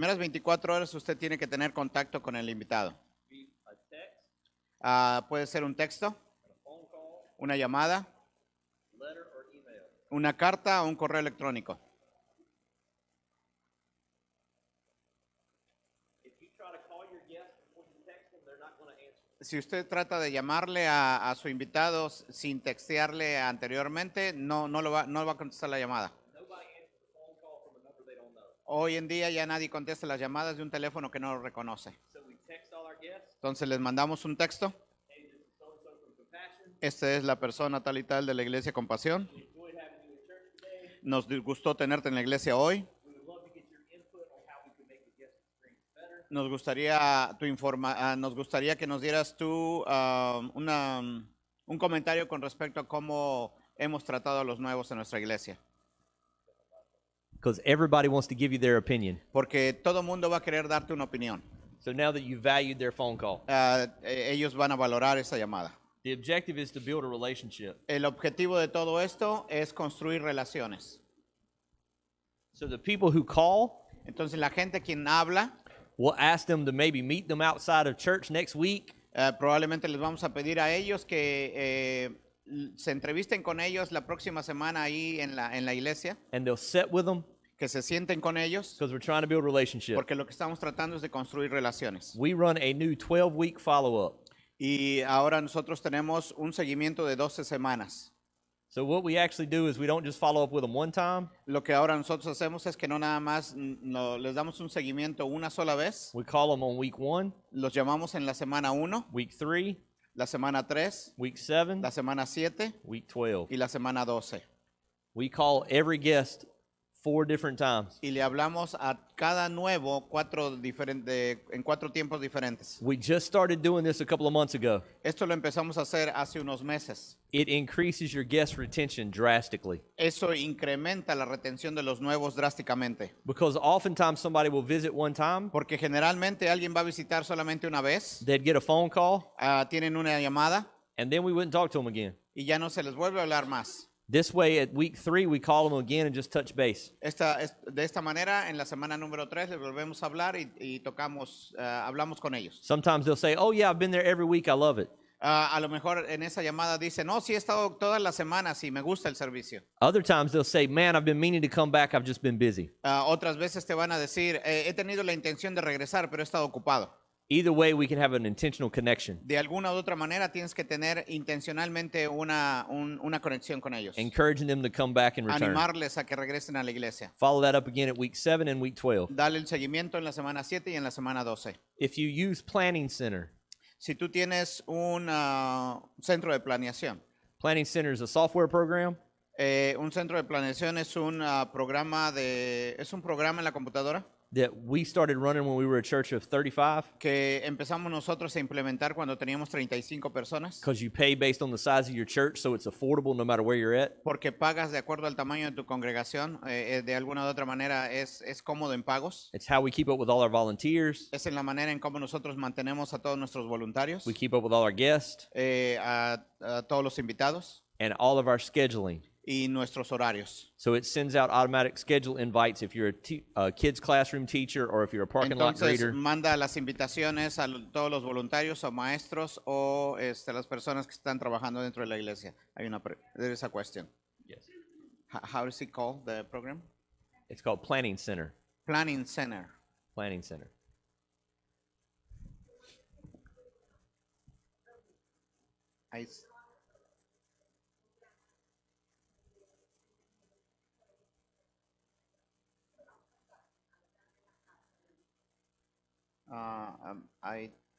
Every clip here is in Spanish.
Primeras 24 horas usted tiene que tener contacto con el invitado. Puede ser un texto, una llamada, una carta o un correo electrónico. Si usted trata de llamarle a su invitado sin textearle anteriormente, no va a contestar la llamada. Hoy en día ya nadie contesta las llamadas de un teléfono que no lo reconoce. Entonces les mandamos un texto. Esta es la persona tal y tal de la iglesia Compasión. Nos gustó tenerte en la iglesia hoy. Nos gustaría que nos dieras tú un comentario con respecto a cómo hemos tratado a los nuevos en nuestra iglesia. Because everybody wants to give you their opinion. Porque todo mundo va a querer darte una opinión. So now that you valued their phone call, ellos van a valorar esa llamada. the objective is to build a relationship. El objetivo de todo esto es construir relaciones. So the people who call, entonces la gente quien habla, we'll ask them to maybe meet them outside of church next week. Probablemente les vamos a pedir a ellos que se entrevisten con ellos la próxima semana ahí en la iglesia. And they'll sit with them. Que se sienten con ellos. Because we're trying to build a relationship. Porque lo que estamos tratando es de construir relaciones. We run a new 12-week follow-up. Y ahora nosotros tenemos un seguimiento de 12 semanas. So what we actually do is we don't just follow up with them one time. Lo que ahora nosotros hacemos es que no nada más les damos un seguimiento una sola vez. We call them on week 1. Los llamamos en la semana 1. Week 3. La semana 3. Week 7. La semana 7. Week 12. Y la semana 12. We call every guest 4 different times. Y le hablamos a cada nuevo en 4 tiempos diferentes. We just started doing this a couple of months ago. Esto lo empezamos a hacer hace unos meses. It increases your guest retention drastically. Eso incrementa la retención de los nuevos drásticamente. Because oftentimes somebody will visit one time. Porque generalmente alguien va a visitar solamente una vez. They'd get a phone call. Tienen una llamada. And then we wouldn't talk to them again. Y ya no se les vuelve a hablar más. This way, at week 3, we call them again and just touch base. De esta manera, en la semana número 3, les volvemos a hablar y hablamos con ellos. Sometimes they'll say, oh yeah, I've been there every week, I love it. A lo mejor en esa llamada dicen, no, sí he estado todas las semanas y me gusta el servicio. Other times they'll say, man, I've been meaning to come back, I've just been busy. Otras veces te van a decir, he tenido la intención de regresar, pero he estado ocupado. Either way, we can have an intentional connection. De alguna u otra manera tienes que tener intencionalmente una conexión con ellos. Encouraging them to come back and return. Animarles a que regresen a la iglesia. Follow that up again at week 7 and week 12. Dale el seguimiento en la semana 7 y en la semana 12. If you use Planning Center. Si tú tienes un centro de planeación. Planning Center is a software program. Un centro de planeación es un programa en la computadora. That we started running when we were a church of 35. Que empezamos nosotros a implementar cuando teníamos 35 personas. Because you pay based on the size of your church, so it's affordable no matter where you're at. Porque pagas de acuerdo al tamaño de tu congregación. De alguna u otra manera es cómodo en pagos. It's how we keep up with all our volunteers. Es en la manera en cómo nosotros mantenemos a todos nuestros voluntarios. We keep up with all our guests. A todos los invitados. And all of our scheduling. Y nuestros horarios. So it sends out automatic schedule invites if you're a kids classroom teacher or if you're a parking lot greeter. Entonces manda las invitaciones a todos los voluntarios o maestros o las personas que están trabajando dentro de la iglesia. There is a question. Yes. How does it call the program? It's called Planning Center. Planning Center. Planning Center.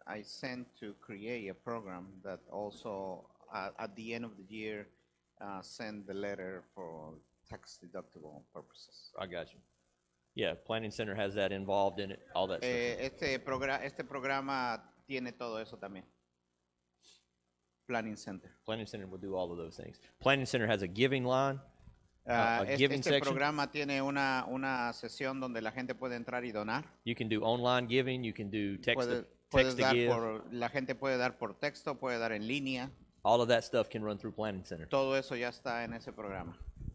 I sent to create a program that also at the end of the year send the letter for tax deductible purposes. I got you. Yeah, Planning Center has that involved in it, all that stuff. Este programa tiene todo eso también. Planning Center. Planning Center will do all of those things. Planning Center has a giving line. Este programa tiene una sesión donde la gente puede entrar y donar. You can do online giving, you can do text to give. La gente puede dar por texto, puede dar en línea. All of that stuff can run through Planning Center. Todo eso ya está en ese programa.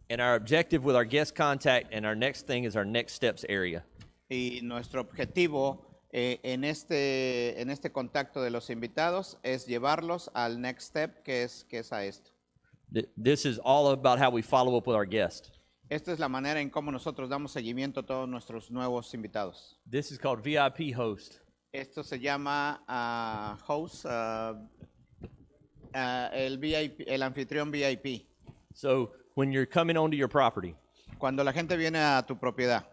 And our objective with our guest contact and our next thing is our next steps area. Y nuestro objetivo en este contacto de los invitados es llevarlos al next step, que es a esto. This is all about how we follow up with our guests. Esta es la manera en cómo nosotros damos seguimiento a todos nuestros nuevos invitados. This is called VIP host. Esto se llama host, el VIP, el anfitrión VIP. So when you're coming onto your property, Cuando la gente viene a tu propiedad,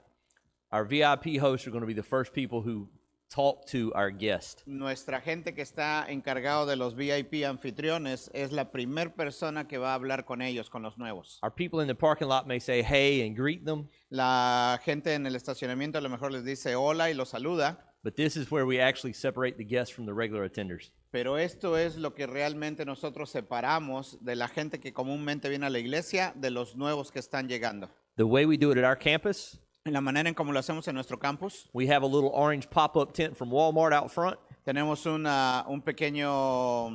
our VIP hosts are going to be the first people who talk to our guest. nuestra gente que está encargado de los VIP anfitriones es la primer persona que va a hablar con ellos, con los nuevos. Our people in the parking lot may say hey and greet them, La gente en el estacionamiento a lo mejor les dice hola y los saluda, but this is where we actually separate the guests from the regular attenders. pero esto es lo que realmente nosotros separamos de la gente que comúnmente viene a la iglesia de los nuevos que están llegando. The way we do it at our campus, En la manera en cómo lo hacemos en nuestro campus, we have a little orange pop-up tent from Walmart out front. tenemos un pequeño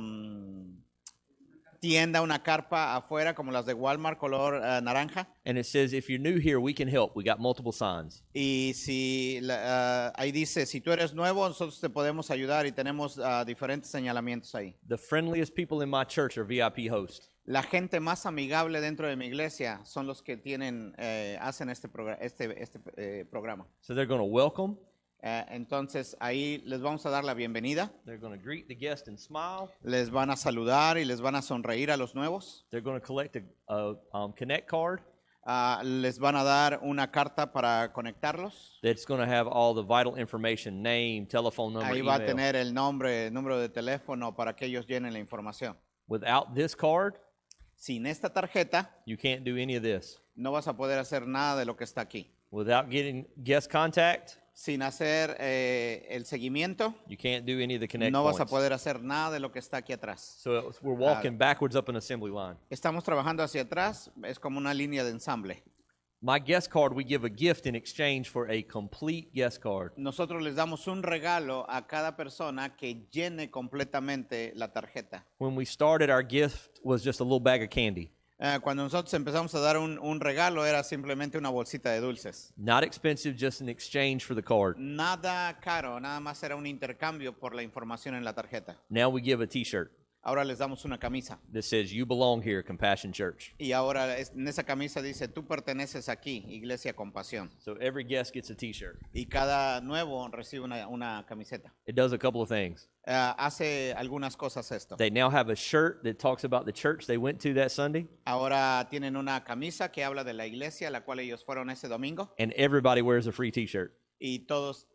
tienda, una carpa afuera como las de Walmart color naranja. And it says, if you're new here, we can help. We got multiple signs. Y si ahí dice, si tú eres nuevo, nosotros te podemos ayudar y tenemos diferentes señalamientos ahí. The friendliest people in my church are VIP hosts. La gente más amigable dentro de mi iglesia son los que hacen este programa. So they're going to welcome. Entonces ahí les vamos a dar la bienvenida, They're going to greet the guest and smile. les van a saludar y les van a sonreír a los nuevos. They're going to collect a connect card Les van a dar una carta para conectarlos. that's going to have all the vital information, name, telephone number, Ahí va a email. tener el nombre, el número de teléfono para que ellos llenen la información. Without this card, Sin esta tarjeta you can't do any of this. no vas a poder hacer nada de lo que está aquí. Without getting guest contact, Sin hacer el seguimiento, you can't do any of the connect no vas a points. poder hacer nada de lo que está aquí atrás. So we're walking backwards up an assembly line. Estamos trabajando hacia atrás, es como una línea de ensamble. My guest card, we give a gift in exchange for a complete guest card. Nosotros les damos un regalo a cada persona que llene completamente la tarjeta. When we started, our gift was just a little bag of candy. Cuando nosotros empezamos a dar un regalo era simplemente una bolsita de dulces. Not expensive, just an exchange for the card. Nada caro, nada más era un intercambio por la información en la tarjeta. Now we give a t-shirt Ahora les damos una camisa. that says, you belong here, Compassion Church. Y ahora en esa camisa dice, tú perteneces aquí, Iglesia Compasión. So every guest gets a t-shirt. Y cada nuevo recibe una camiseta. It does a couple of things. Hace algunas cosas esto. They now have a shirt that talks about the church they went to that Sunday, Ahora tienen una camisa que habla de la iglesia a la cual ellos fueron ese domingo. and everybody wears a free t-shirt. Y todos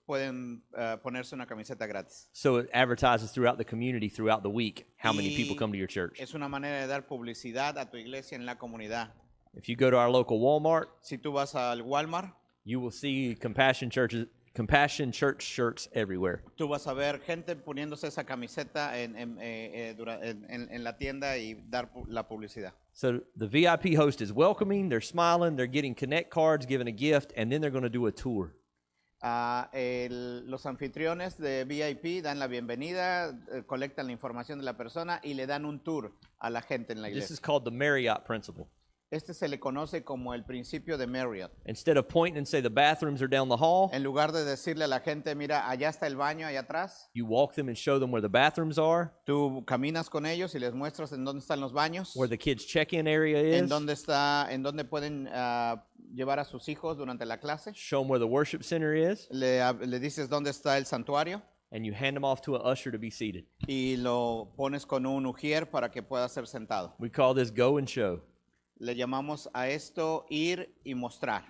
pueden ponerse una camiseta gratis. So it advertises throughout the community throughout the week how many Y people come to your church. es una manera de dar publicidad a tu iglesia en la comunidad. If you go to our local Walmart, Si tú vas al Walmart, you will see Compassion Church shirts everywhere. tú vas a ver gente poniéndose esa camiseta en la tienda y dar la publicidad. So the VIP host is welcoming, they're smiling, they're getting connect cards, giving a gift, and then they're going to do a tour. Los anfitriones de VIP dan la bienvenida, colectan la información de la persona y le dan un tour a la gente en la This iglesia. is called the Marriott principle. Este se le conoce como el principio de Marriott. Instead of pointing and say the bathrooms are down the hall, En lugar de decirle a la gente, mira, allá está el baño, allá atrás, you walk them and show them where the bathrooms are, tú caminas con ellos y les muestras en dónde están los baños, where the kids' check-in area en is, dónde pueden llevar a sus hijos durante la clase. show them where the worship center is, Le dices dónde está el santuario and you hand them off to an usher to be seated. y lo pones con un ujier para que pueda ser sentado. We call this go and show. Le llamamos a esto ir y mostrar.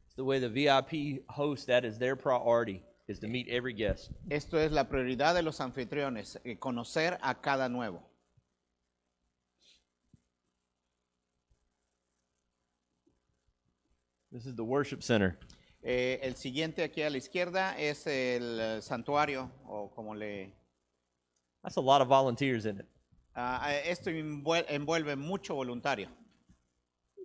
It's the way the VIP host, that is their priority, is to meet every guest. Esto es la prioridad de los anfitriones, conocer a cada nuevo. This is the worship center. El siguiente aquí a la izquierda es el santuario, o como le... That's a lot of volunteers in it. Esto envuelve mucho voluntario.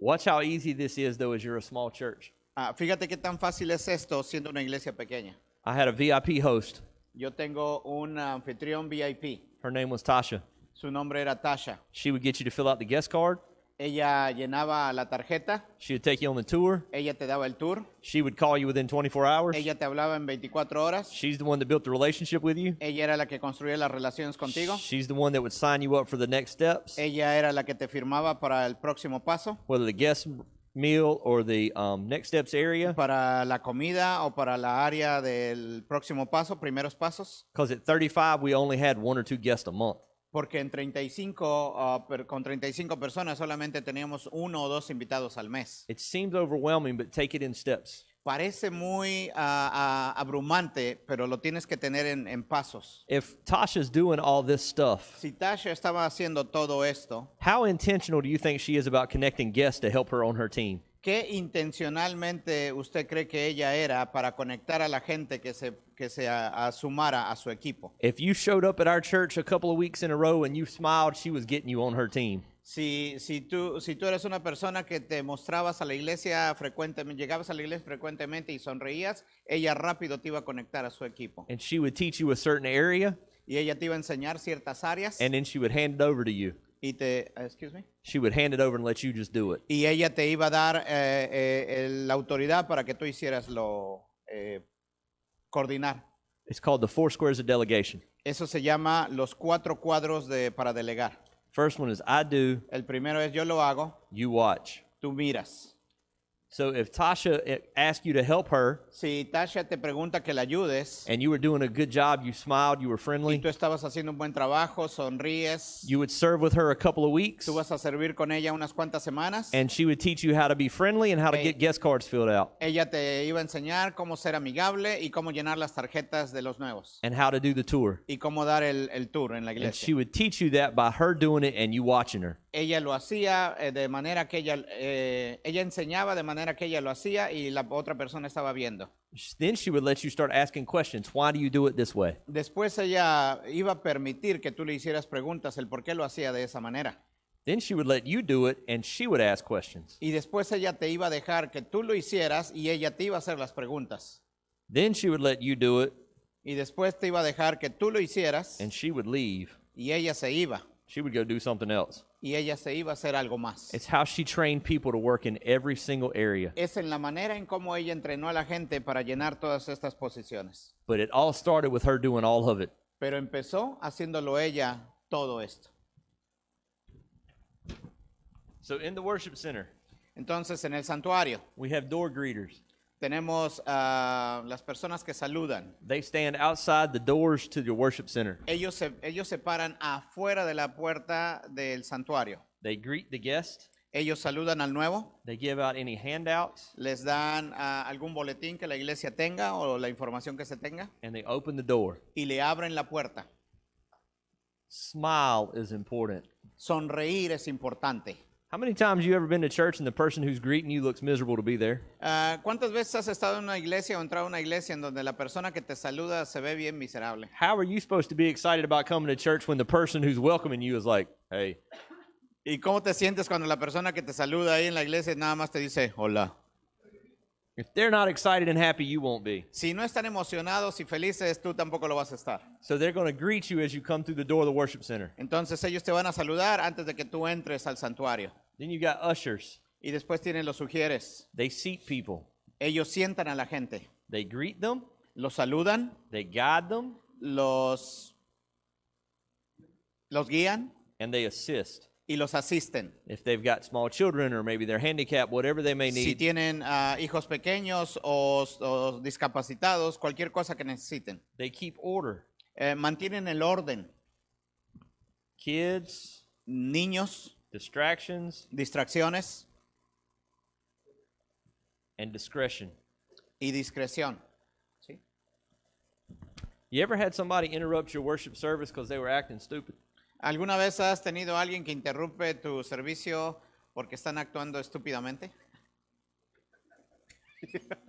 Watch how easy this is, though, as you're a small church. Fíjate qué tan fácil es esto siendo una iglesia pequeña. I had a VIP host. Yo tengo un anfitrión VIP. Her name was Tasha. Su nombre era Tasha. She would get you to fill out the guest card. Ella llenaba la tarjeta, She would take you on the tour. ella te daba el tour, She would call you within 24 hours. ella te hablaba en 24 horas, She's the one that built the relationship with you. ella era la que construía las relaciones contigo, She's the one that would sign you up for the next steps, ella era la que te firmaba para el próximo paso, whether the guest meal or the next steps area. para la comida o para la área del próximo paso, primeros pasos. Because at 35, we only had 1 or 2 guests a month. Porque con 35 personas solamente teníamos 1 o 2 invitados al mes. It seems overwhelming, but take it in steps. Parece muy abrumante, pero lo tienes que tener en pasos. If Tasha's doing all this stuff, Si Tasha estaba haciendo todo esto, how intentional do you think she is about connecting guests to help her on her team? ¿qué intencionalmente usted cree que ella era para conectar a la gente que se sumara a su equipo? If you showed up at our church a couple of weeks in a row and you smiled, she was getting you on her team. Si tú eres una persona que te mostrabas a la iglesia frecuentemente, llegabas a la iglesia frecuentemente y sonreías, ella rápido te iba a conectar a su equipo. And she would teach you a certain area, Y ella te iba a enseñar ciertas áreas and then she would hand it over to you. excuse me. She would hand it over and let you just do it. Y ella te iba a dar la autoridad para que tú hicieras coordinar. It's called the 4 squares of delegation. Eso se llama los 4 cuadros para delegar. First one is I do, El primero es yo lo hago, you watch. tú miras. So if Tasha asked you to help her Si Tasha te pregunta que la ayudes and you were doing a good job, you smiled, you were y friendly, tú estabas haciendo un buen trabajo, sonríes, you would serve with her a couple of weeks, tú vas a servir con ella unas cuantas semanas, and she would teach you how to be friendly and how to get guest cards filled out ella te iba a enseñar cómo ser amigable y cómo llenar las tarjetas de los nuevos and how to do the tour. y cómo dar el tour en la And iglesia. she would teach you that by her doing it and you watching her. Ella lo hacía de manera que ella enseñaba de manera que ella lo hacía y la otra persona estaba viendo. Then she would let you start asking questions. Why do you do it this way? Después ella iba a permitir que tú le hicieras preguntas el por qué lo hacía de esa manera. Then she would let you do it and she would ask questions. Y después ella te iba a dejar que tú lo hicieras y ella te iba a hacer las preguntas. Then she would let you do it Y después te iba a dejar que tú lo hicieras and she would leave. y ella se iba. She would go do something else. Y ella se iba a hacer algo más. It's how she trained people to work in every single area. Es en la manera en cómo ella entrenó a la gente para llenar todas estas posiciones. But it all started with her doing all of it. Pero empezó haciéndolo ella todo esto. So in the worship center, Entonces en el santuario we have door greeters. tenemos las personas que saludan. They stand outside the doors to your worship center. Ellos se paran afuera de la puerta del santuario. They greet the guest. Ellos saludan al nuevo, They give out any handouts, les dan algún boletín que la iglesia tenga o la información que se tenga and they open the door. y le abren la puerta. Smile is important. Sonreír es importante. How many times you ever been to church and the person who's greeting you looks miserable to be there? ¿Cuántas veces has estado en una iglesia o entrado a una iglesia en donde la persona que te saluda se ve bien miserable? How are you supposed to be excited about coming to church when the person who's welcoming you is like, hey? ¿Y cómo te sientes cuando la persona que te saluda ahí en la iglesia nada más te dice hola? If they're not excited and happy, you won't be. Si no están emocionados y felices, tú tampoco lo vas a estar. So they're going to greet you as you come through the door of the worship center. Entonces ellos te van a saludar antes de que tú entres al santuario. Then you got ushers. Y después tienen los sugieres. They seat people. Ellos sientan a la gente. They greet them. Los saludan, They guide them. los guían And they assist. y los asisten. If they've got small children or maybe they're handicapped, whatever they may Si need, tienen hijos pequeños o discapacitados, cualquier cosa que necesiten. they keep order. Mantienen el orden. Kids, Niños, distractions, distracciones and discretion. y discreción. ¿Sí? You ever had somebody interrupt your worship service because they were acting stupid? ¿Alguna vez has tenido a alguien que interrumpe tu servicio porque están actuando estúpidamente?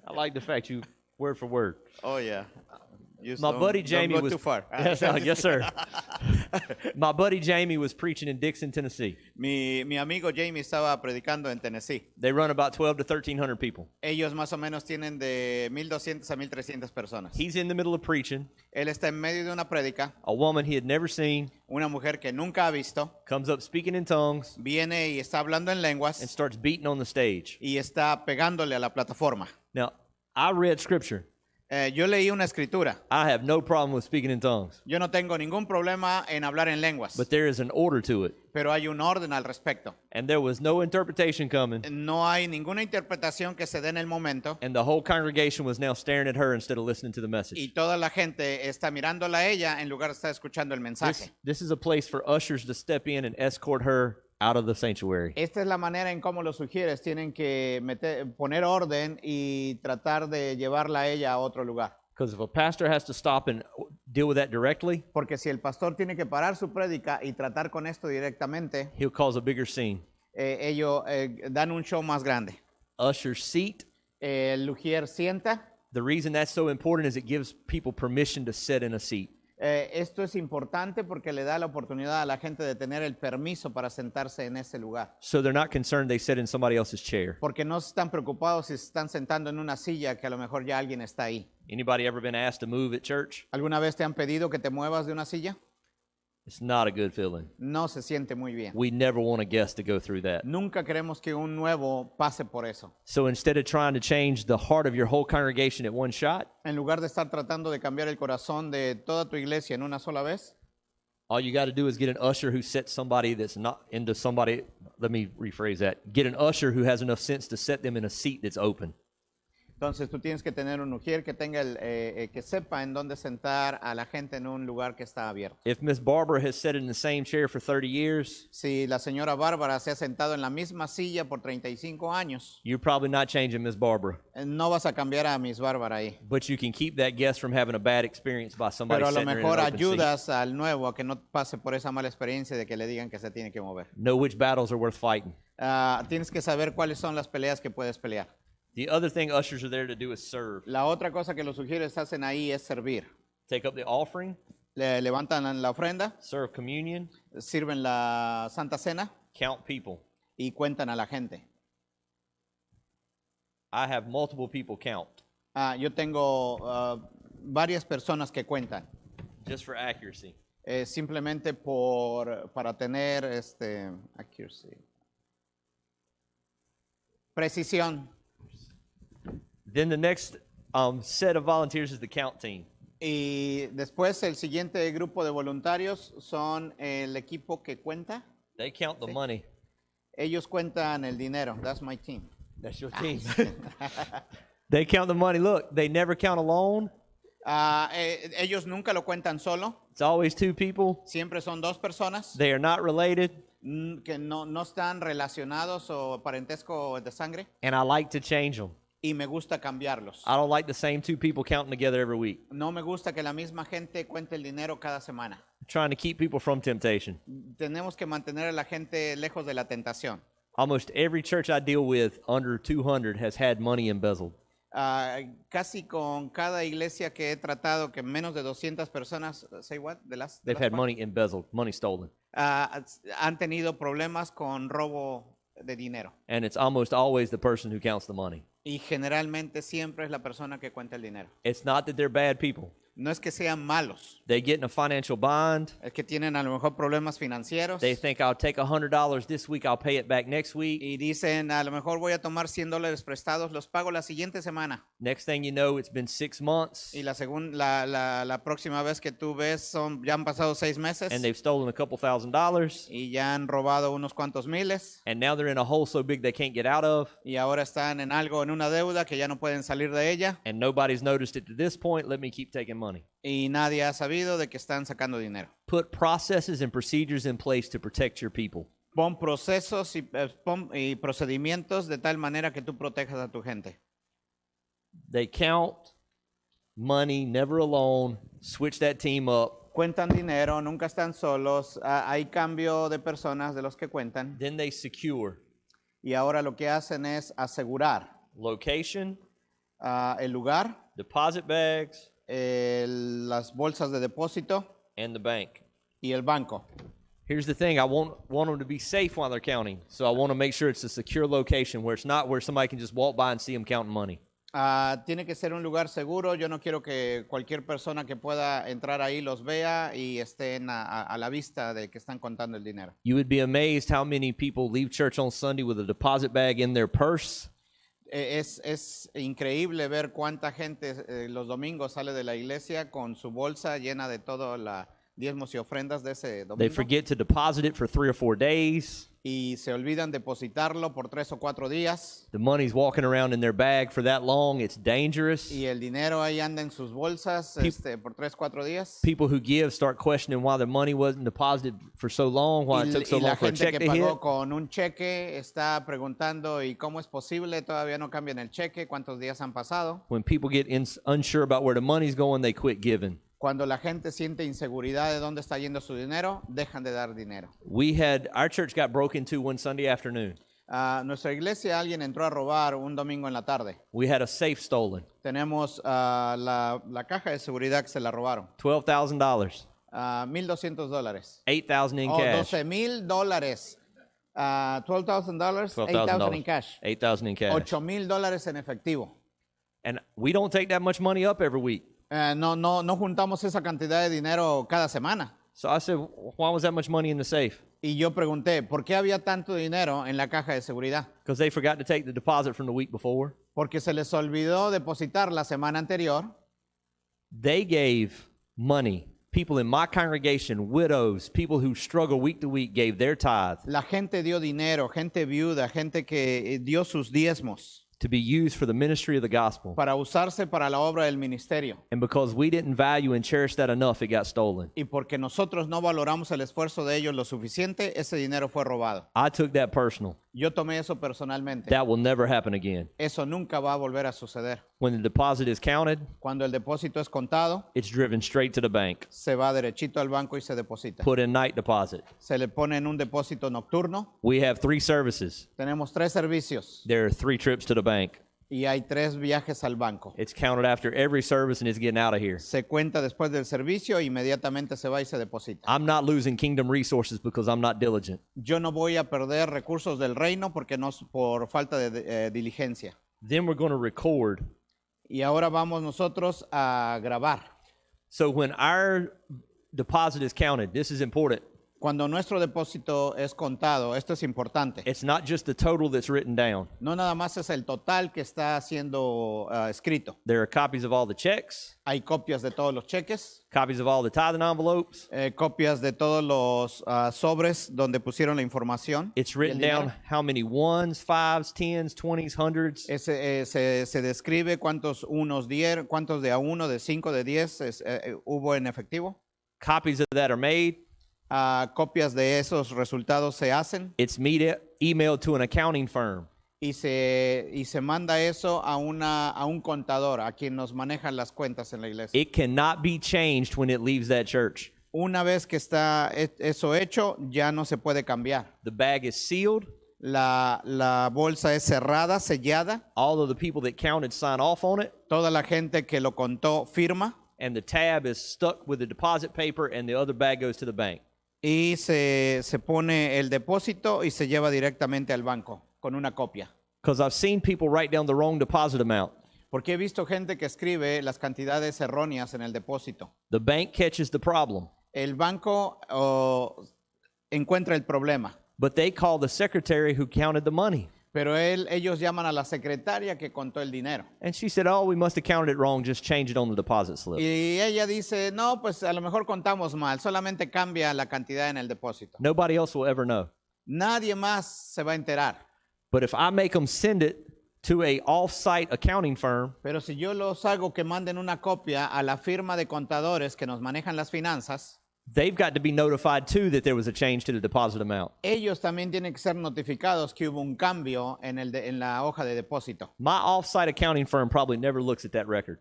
I like the fact you word for word. Oh, yeah. My buddy Jamie don't go was too far. Yes, sir. My buddy Jamie was preaching in Dixon, Tennessee. Mi amigo Jamie estaba predicando en Tennessee. They run about 12 to 1,300 people. Ellos más o menos tienen de 1,200 a 1,300 personas. He's in the middle of preaching. Él está en medio de una prédica. A woman he had never seen Una mujer que nunca ha visto comes up speaking in tongues viene y está hablando en lenguas and starts beating on the stage. y está pegándole a la plataforma. Now, I read scripture. Yo leí una escritura. I have no problem with speaking in tongues. Yo no tengo ningún problema en hablar en lenguas, But there is an order to it. pero hay un orden al respecto. And there was no interpretation coming. No hay ninguna interpretación que se dé en el momento And the whole congregation was now staring at her instead of listening to the y message. toda la gente está mirándola a ella en lugar de estar escuchando el mensaje. This is a place for ushers to step in and escort her out of the sanctuary. Esta es la manera en cómo los sugieres tienen que poner orden y tratar de llevarla a ella a otro lugar. Because if a pastor has to stop and deal with that directly, Porque si el pastor tiene que parar su prédica y tratar con esto directamente, he'll cause a bigger scene. ellos dan un show más grande. Usher's seat. El ujier sienta. The reason that's so important is it gives people permission to sit in a seat. Esto es importante porque le da la oportunidad a la gente de tener el permiso para sentarse en ese lugar. So they're not concerned they sit in somebody else's chair. Porque no están preocupados si se están sentando en una silla que a lo mejor ya alguien está ahí. Anybody ever been asked to move at church? ¿Alguna vez te han pedido que te muevas de una silla? It's not a good feeling. No se siente muy bien. We never want a guest to go through that. Nunca queremos que un nuevo pase por eso. So instead of trying to change the heart of your whole congregation at one shot, En lugar de estar tratando de cambiar el corazón de toda tu iglesia en una sola vez, all you got to do is get an usher who sets somebody that's not into somebody. Let me rephrase that. Get an usher who has enough sense to set them in a seat that's open. entonces tú tienes que tener un ujier que tenga que sepa en dónde sentar a la gente en un lugar que está abierto. If Miss Barbara has sat in the same chair for 30 years, Si la señora Bárbara se ha sentado en la misma silla por 35 años, you're probably not changing Miss Barbara. no vas a cambiar a Miss Bárbara ahí. But you can keep that guest from having a bad experience by somebody Pero a lo sitting there in mejor an open seat. ayudas al nuevo a que no pase por esa mala experiencia de que le digan que se tiene que mover. Know which battles are worth fighting. Tienes que saber cuáles son las peleas que puedes pelear. The other thing ushers are there to do is serve. La otra cosa que los sugieres hacen ahí es servir. Take up the offering, Le levantan la ofrenda, serve communion, sirven la Santa Cena count people. y cuentan a la gente. I have multiple people count Yo tengo varias personas que cuentan, just for accuracy. simplemente para tener accuracy. Precisión. Then the next set of volunteers is the count team. Y después el siguiente grupo de voluntarios son el equipo que cuenta. They count the money. Ellos cuentan el dinero. That's my team. That's your team. They count the money. Look, they never count alone. Ellos nunca lo cuentan solo. It's always two people. Siempre son dos personas They are not related. que no están relacionados o parentesco de sangre. And I like to change them. Y me gusta cambiarlos. I don't like the same two people counting together every week. No me gusta que la misma gente cuente el dinero cada semana. I'm trying to keep people from temptation. Tenemos que mantener a la gente lejos de la tentación. Almost every church I deal with under 200 has had money embezzled. Casi con cada iglesia que he tratado, que menos de 200 personas, say what? They've had money embezzled, money stolen. Han tenido problemas con robo de dinero. And it's almost always the person who counts the money. Y generalmente siempre es la persona que cuenta el dinero. It's not that they're bad people. No es que sean malos, They get in a financial bind. es que tienen a lo mejor problemas financieros. They think I'll take $100 this week, I'll pay it back next week. Y dicen, a lo mejor voy a tomar $100 prestados, los pago la siguiente semana. Next thing you know, it's been 6 months Y la próxima vez que tú ves, ya han pasado 6 meses. and they've stolen a couple $1,000s. Y ya han robado unos cuantos miles. And now they're in a hole so big they can't get out of. Y ahora están en una deuda que ya no pueden salir de ella. And nobody's noticed it to this point. Let me keep taking money. Y nadie ha sabido de que están sacando dinero. Put processes and procedures in place to protect your people. Pon procesos y procedimientos de tal manera que tú protejas a tu gente. They count money, never alone. Switch that team up. Cuentan dinero, nunca están solos. Hay cambio de personas de los que cuentan. Then they secure Y ahora lo que hacen es asegurar location, el lugar, deposit bags, las bolsas de depósito and the bank. y el banco. Here's the thing. I want them to be safe while they're counting. So I want to make sure it's a secure location where it's not where somebody can just walk by and see them counting money. Tiene que ser un lugar seguro. Yo no quiero que cualquier persona que pueda entrar ahí los vea y estén a la vista de que están contando el dinero. You would be amazed how many people leave church on Sunday with a deposit bag in their purse. Es increíble ver cuánta gente los domingos sale de la iglesia con su bolsa llena de todo la diezmos y ofrendas de ese They domingo forget to deposit it for 3 or 4 days. y se olvidan depositarlo por 3 o 4 días The money's walking around in their bag for that long. It's dangerous. y el dinero ahí anda en sus bolsas por 3 o 4 días. People who give start questioning why their money wasn't deposited for so long, why it took so Y la long for a gente check que to hit. pagó con un cheque está preguntando ¿y cómo es posible? Todavía no cambian el cheque, ¿cuántos días han pasado? When people get unsure about where the money's going, they quit giving. Cuando la gente siente inseguridad de dónde está yendo su dinero, dejan de dar dinero. Our church got broken into one Sunday afternoon. Nuestra iglesia alguien entró a robar un domingo en la tarde. We had a safe stolen, Tenemos la caja de seguridad que se la robaron. $12,000, $1,200. $8,000 in Oh, cash. $12,000. $12,000, $8,000 in cash. $8,000 in cash. $8,000 en efectivo. And we don't take that much money up every week. No juntamos esa cantidad de dinero cada semana. So I said, why was that much money in the safe? Y yo pregunté, ¿por qué había tanto dinero en la caja de seguridad? Because they forgot to take the deposit from the week before. Porque se les olvidó depositar la semana anterior. They gave money. People in my congregation, widows, people who struggle week to week, gave their tithe La gente dio dinero, gente viuda, gente que dio sus diezmos to be used for the ministry of the gospel. para usarse para la obra del ministerio. And because we didn't value and cherish that enough, it got stolen. Y porque nosotros no valoramos el esfuerzo de ellos lo suficiente, ese dinero fue robado. I took that personal. Yo tomé eso personalmente. That will never happen again. Eso nunca va a volver a suceder. When the deposit is counted, Cuando el depósito es contado, it's driven straight to the bank. se va derechito al banco y se deposita. Put in night deposit. Se le pone en un depósito nocturno. We have 3 services. Tenemos 3 servicios There are 3 trips to the bank. y hay 3 viajes al banco. It's counted after every service and it's getting out of here. Se cuenta después del servicio, inmediatamente se va y se deposita. I'm not losing kingdom resources because I'm not diligent. Yo no voy a perder recursos del reino porque no por falta de diligencia. Then we're going to record. Y ahora vamos nosotros a grabar. So when our deposit is counted, this is important. Cuando nuestro depósito es contado, esto es importante. It's not just the total that's written down. No nada más es el total que está siendo escrito. There are copies of all the checks, Hay copias de todos los cheques, copies of all the tithing envelopes. copias de todos los sobres donde pusieron la información. It's y el written dinero. down how many ones, fives, tens, 20s, hundreds. Se describe cuántos unos dieron, cuántos de a 1, de 5, de 10 hubo en efectivo. Copies of that are made. Copias de esos resultados se hacen It's emailed to an accounting firm. y se manda eso a un contador, a quien nos manejan las cuentas en la iglesia. It cannot be changed when it leaves that church. Una vez que está eso hecho, ya no se puede cambiar. The bag is sealed. La bolsa es cerrada, sellada. All of the people that counted sign off on it. Toda la gente que lo contó firma. And the tab is stuck with the deposit paper and the other bag goes to the bank. Y se pone el depósito y se lleva directamente al banco con una copia. Because I've seen people write down the wrong deposit amount. Porque he visto gente que escribe las cantidades erróneas en el depósito. The bank catches the problem. El banco encuentra el problema. But they call the secretary who counted the money. Pero ellos llaman a la secretaria que contó el dinero. And she said, oh, we must have counted it wrong. Just change it on the deposit slip. Y ella dice, no, pues a lo mejor contamos mal. Solamente cambia la cantidad en el depósito. Nobody else will ever know. Nadie más se va a enterar. But if I make them send it to a off-site accounting firm, Pero si yo los hago que manden una copia a la firma de contadores que nos manejan las finanzas, they've got to be notified too that there was a change to the deposit amount. ellos también tienen que ser notificados que hubo un cambio en la hoja de depósito. My off-site accounting firm probably never looks at that record.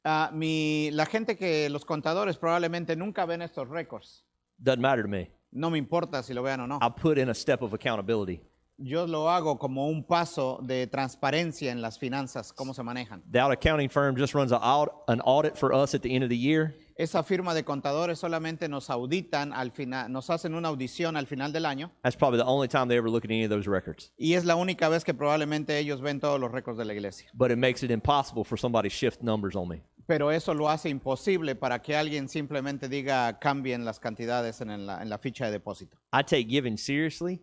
La gente los contadores probablemente nunca ven estos récords. Doesn't matter to me. No me importa si lo vean o no. I put in a step of accountability. Yo lo hago como un paso de transparencia en las finanzas, cómo se manejan. That accounting firm just runs an audit for us at the end of the year. Esa firma de contadores solamente nos auditan al final, nos hacen una audición al final del año. That's probably the only time they ever look at any of those records. Y es la única vez que probablemente ellos ven todos los récords de la iglesia. But it makes it impossible for somebody to shift numbers on me. Pero eso lo hace imposible para que alguien simplemente diga cambien las cantidades en la ficha de depósito. I take giving seriously.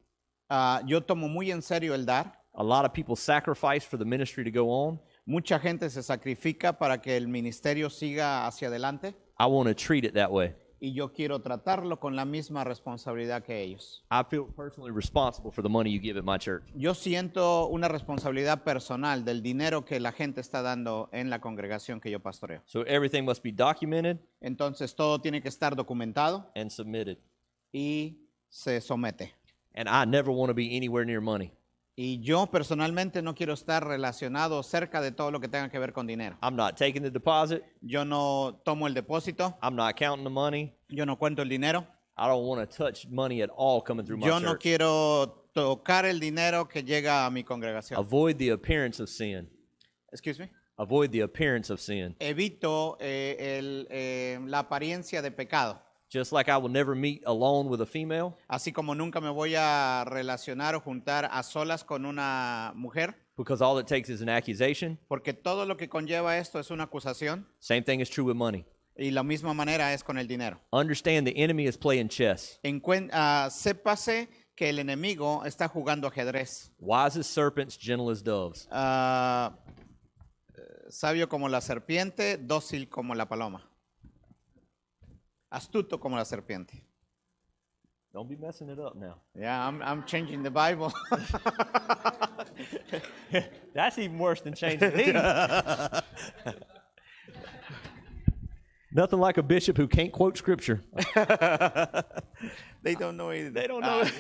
Yo tomo muy en serio el dar. A lot of people sacrifice for the ministry to go on. Mucha gente se sacrifica para que el ministerio siga hacia adelante. I want to treat it that way. Y yo quiero tratarlo con la misma responsabilidad que ellos. I feel personally responsible for the money you give at my church. Yo siento una responsabilidad personal del dinero que la gente está dando en la congregación que yo pastoreo. So everything must be documented Entonces todo tiene que estar documentado and submitted. y se somete. And I never want to be anywhere near money. Y yo personalmente no quiero estar relacionado cerca de todo lo que tenga que ver con dinero. I'm not taking the deposit. Yo no tomo el depósito, I'm not counting the money. yo no cuento el dinero. I don't want to touch money at all coming through my Yo no church. quiero tocar el dinero que llega a mi congregación. Avoid the appearance of sin. Excuse me. Avoid the appearance of sin. Evito la apariencia de pecado. Just like I will never meet alone with a female, Así como nunca me voy a relacionar o juntar a solas con una mujer, because all it takes is an accusation. porque todo lo que conlleva esto es una acusación. Same thing is true with money. Y la misma manera es con el dinero. Understand the enemy is playing chess. Sépase que el enemigo está jugando ajedrez. Wise as serpents, gentle as doves. Sabio como la serpiente, dócil como la paloma. Astuto como la serpiente. Don't be messing it up now. Yeah, I'm changing the Bible. That's even worse than changing these. Nothing like a bishop who can't quote scripture. They don't know it. They don't know it.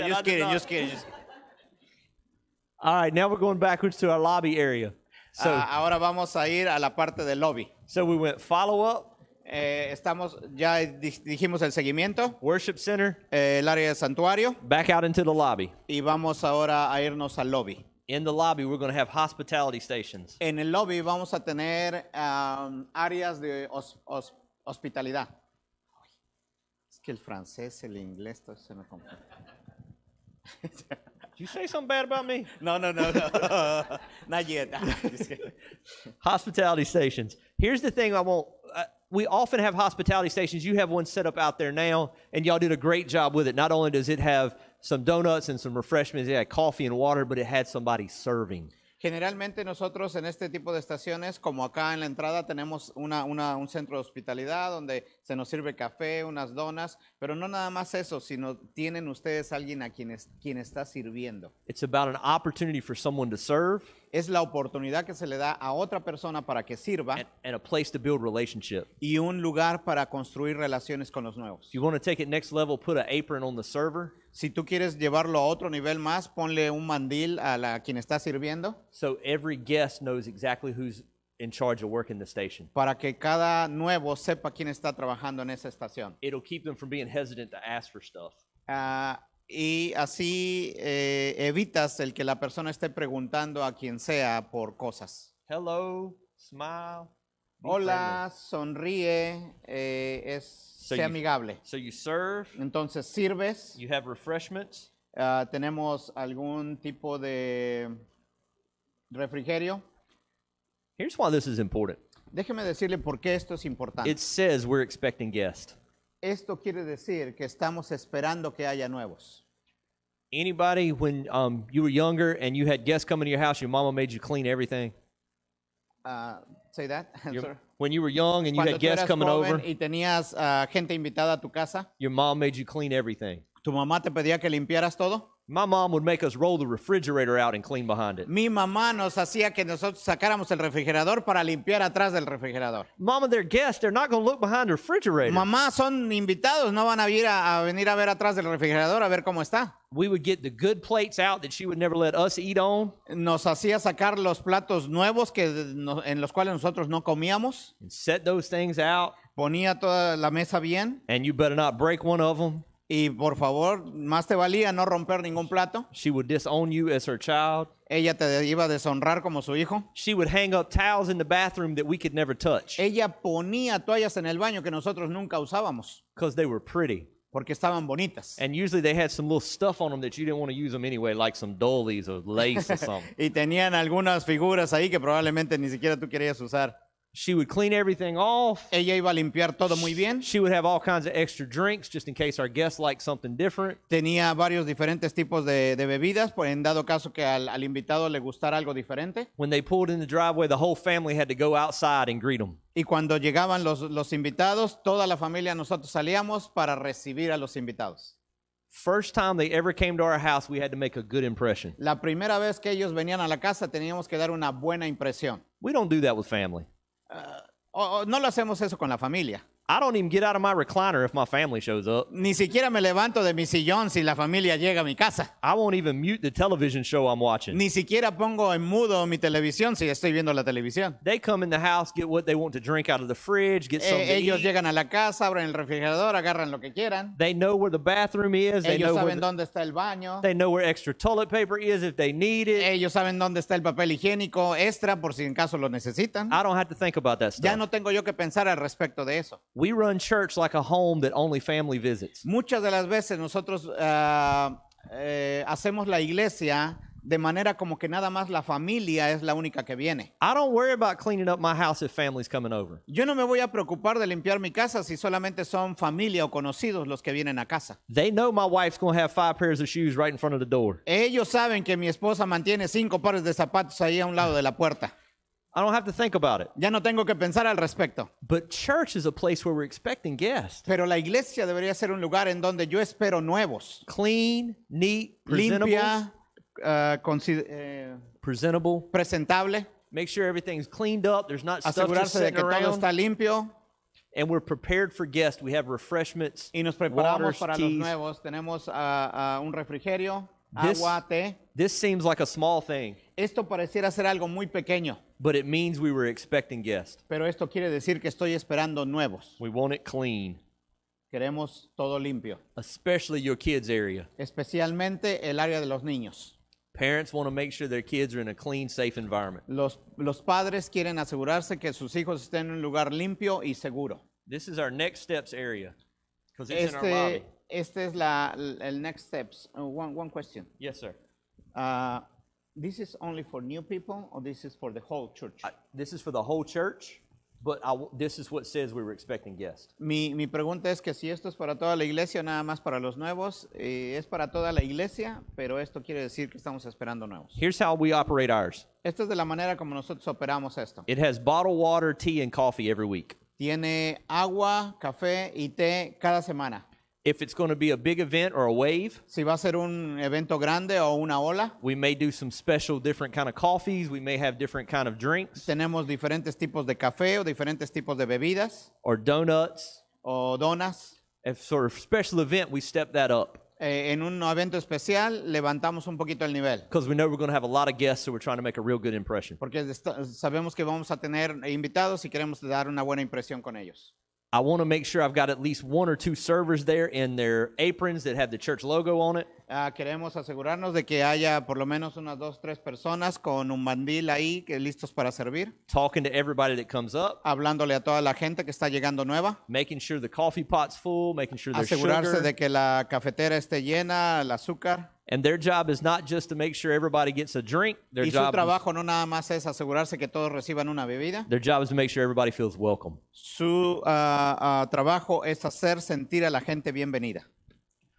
Just kidding. Just kidding. All right, now we're going backwards to our lobby area. So, Ahora vamos a ir a la parte del lobby. so we went follow up, Ya dijimos el seguimiento, worship center, el área de santuario, back out into the lobby. y vamos ahora a irnos al lobby. In the lobby, we're going to have hospitality stations. En el lobby vamos a tener áreas de hospitalidad. Es que el francés, el inglés, todo se me confunde. Did you say something bad about me? No. Not yet. Hospitality stations. Here's the thing I want. We often have hospitality stations. You have one set up out there now, and y'all did a great job with it. Not only does it have some donuts and some refreshments, it had coffee and water, but it had somebody serving. Generalmente nosotros en este tipo de estaciones, como acá en la entrada, tenemos un centro de hospitalidad donde se nos sirve café, unas donas, pero no nada más eso, sino tienen ustedes alguien a quien está sirviendo. It's about an opportunity for someone to serve Es la oportunidad que se le da a otra persona para que sirva and a place to build relationship. y un lugar para construir relaciones con los nuevos. If you want to take it next level, put an apron on the server. Si tú quieres llevarlo a otro nivel más, ponle un mandil a quien está sirviendo So every guest knows exactly who's in charge of working the station. para que cada nuevo sepa quién está trabajando en esa estación. It'll keep them from being hesitant to ask for stuff. Y así evitas el que la persona esté preguntando a quien sea por cosas. Hello, smile. Be Hola, sonríe, sea amigable. So you serve, Entonces sirves, you have refreshments, tenemos algún tipo de refrigerio. Here's why this is important. Déjeme decirle por qué esto es importante. It says we're expecting guests. Esto quiere decir que estamos esperando que haya nuevos. Anybody, when you were younger and you had guests coming to your house, your mama made you clean everything? Say that. When you were young and you Cuando had tú guests eras coming joven over, y tenías gente invitada a tu casa, your mom made you clean everything. ¿tu mamá te pedía que limpiaras todo? My mom would make us roll the refrigerator out and clean behind it. Mi mamá nos hacía que nosotros sacáramos el refrigerador para limpiar atrás del refrigerador. Mama, they're guests. They're not going to look behind the refrigerator. Mamá, son invitados, no van a venir a ver atrás del refrigerador a ver cómo está. We would get the good plates out that she would never let us eat on Nos hacía sacar los platos nuevos en los cuales nosotros no comíamos. and set those things out. Ponía toda la mesa bien And you better not break one of them. Y por favor, más te valía no romper ningún plato. She would disown you as her child. Ella te iba a deshonrar como su hijo. She would hang up towels in the bathroom that we could never touch Ella ponía toallas en el baño que nosotros nunca usábamos because they were pretty. porque estaban bonitas. And usually they had some little stuff on them that you didn't want to use them anyway, like some dollies or lace or something. Y tenían algunas figuras ahí que probablemente ni siquiera tú querías usar. She would clean everything off. Ella iba a limpiar todo muy bien. She would have all kinds of extra drinks just in case our guests liked something different. Tenía varios diferentes tipos de bebidas, pues en dado caso que al invitado le gustara algo diferente. When they pulled in the driveway, the whole family had to go outside and greet them. Y cuando llegaban los invitados, toda la familia nosotros salíamos para recibir a los invitados. First time they ever came to our house, we had to make a good impression. La primera vez que ellos venían a la casa teníamos que dar una buena impresión. We don't do that with family. No lo hacemos eso con la familia. I don't even get out of my recliner if my family shows up. Ni siquiera me levanto de mi sillón si la familia llega a mi casa. I won't even mute the television show I'm watching. Ni siquiera pongo en mudo mi televisión si estoy viendo la televisión. They come in the house, get what they want to drink out of the fridge, get something to Ellos eat. llegan a la casa, abren el refrigerador, agarran lo que quieran. They know where the bathroom is. They Ellos know saben dónde está el baño. where extra toilet paper is if they need it. Ellos saben dónde está el papel higiénico extra por si en caso lo necesitan. I don't have to think about that stuff. Ya no tengo yo que pensar al respecto de eso. We run church like a home that only family visits. Muchas de las veces nosotros hacemos la iglesia de manera como que nada más la familia es la única que viene. I don't worry about cleaning up my house if family's coming over. Yo no me voy a preocupar de limpiar mi casa si solamente son familia o conocidos los que vienen a casa. They know my wife's going to have 5 pairs of shoes right in front of the door. Ellos saben que mi esposa mantiene 5 pares de zapatos ahí a un lado de la puerta. I don't have to think about it. Ya no tengo que pensar al respecto. But church is a place where we're expecting guests. Pero la iglesia debería ser un lugar en donde yo espero nuevos. Clean, neat, presentable. Limpia, Presentable. presentable. Make sure everything's cleaned up. There's not stuff just Asegurarse de sitting que todo around. está limpio. And we're prepared for guests. We have refreshments, Y nos preparamos waters, para los teas. nuevos. Tenemos un refrigerio, This- agua, té. This seems like a small thing, Esto pareciera ser algo muy pequeño, but it means we were expecting guests. pero esto quiere decir que estoy esperando nuevos. We want it clean, Queremos todo limpio, especially your kids' area. especialmente el área de los niños. Parents want to make sure their kids are in a clean, safe environment. Los padres quieren asegurarse que sus hijos estén en un lugar limpio y seguro. This is our next steps area because it's in our lobby. Este es el next steps. One question. Yes, sir. This is only for new people or this is for the whole church? This is for the whole church, but this is what says we were expecting guests. Mi pregunta es que si esto es para toda la iglesia o nada más para los nuevos. Es para toda la iglesia, pero esto quiere decir que estamos esperando nuevos. Here's how we operate ours. Esta es de la manera como nosotros operamos esto. It has bottled water, tea, and coffee every week. Tiene agua, café y té cada semana. If it's going to be a big event or a wave, Si va a ser un evento grande o una ola, we may do some special different kind of coffees. We may have different kind of drinks tenemos diferentes tipos de café o diferentes tipos de bebidas or donuts. o donas. If sort of special event, we step that up En un evento especial levantamos un poquito el nivel, because we know we're going to have a lot of guests, so we're trying to make a real good impression. porque sabemos que vamos a tener invitados y queremos dar una buena impresión con ellos. I want to make sure I've got at least 1 or 2 servers there in their aprons that have the church logo on it. Queremos asegurarnos de que haya por lo menos unas 2, 3 personas con un mandil ahí que listos para servir, Talking to everybody that comes up, hablándole a toda la gente que está llegando nueva, making sure the coffee pot's full, making sure there's asegurarse sugar. de que la cafetera esté llena, el azúcar. And their job is not just to make sure everybody gets a drink. Y su trabajo no nada más es asegurarse que todos reciban una bebida. Their job is to make sure everybody feels welcome. Su trabajo es hacer sentir a la gente bienvenida.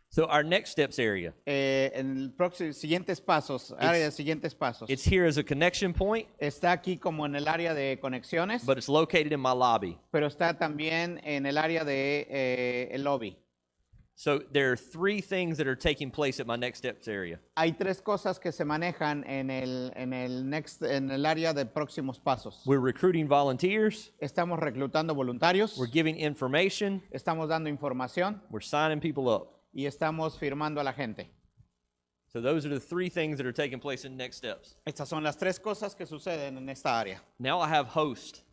So our next steps area, En el próximo, siguientes pasos, área de siguientes pasos. it's here as a connection point, Está aquí como en el área de conexiones, but it's located in my lobby. pero está también en el área de el lobby. So there are 3 things that are taking place at my next steps area. Hay 3 cosas que se manejan en el área de próximos pasos. We're recruiting volunteers, Estamos reclutando voluntarios, we're giving information, estamos dando información we're signing people up. y estamos firmando a la gente. So those are the 3 things that are taking place in next steps. Estas son las 3 cosas que suceden en esta área. Now I have host.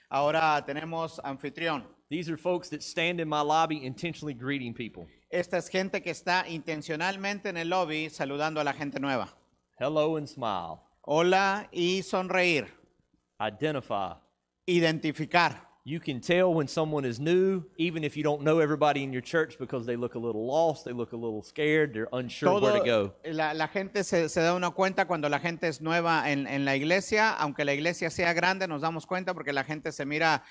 Ahora tenemos anfitrión. These are folks that stand in my lobby intentionally greeting people. Esta es gente que está intencionalmente en el lobby saludando a la gente nueva. Hello and smile. Hola y sonreír. Identify. Identificar. You can tell when someone is new, even if you don't know everybody in your church, because they look a little lost, they look a little scared, they're unsure where to go. La gente se da una cuenta cuando la gente es nueva en la iglesia, aunque la iglesia sea grande, nos damos cuenta porque la gente se mira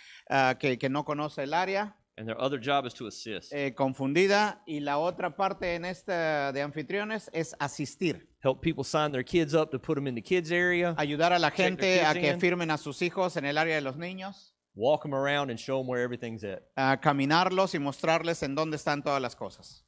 que no conoce el área. And their other job is to assist. Confundida, y la otra parte en esta de anfitriones es asistir. Help people sign their kids up to put them in the kids area. Ayudar a la gente their a kids que in. firmen a sus hijos en el área de los niños. Walk them around and show them where everything's at. A caminarlos y mostrarles en dónde están todas las cosas.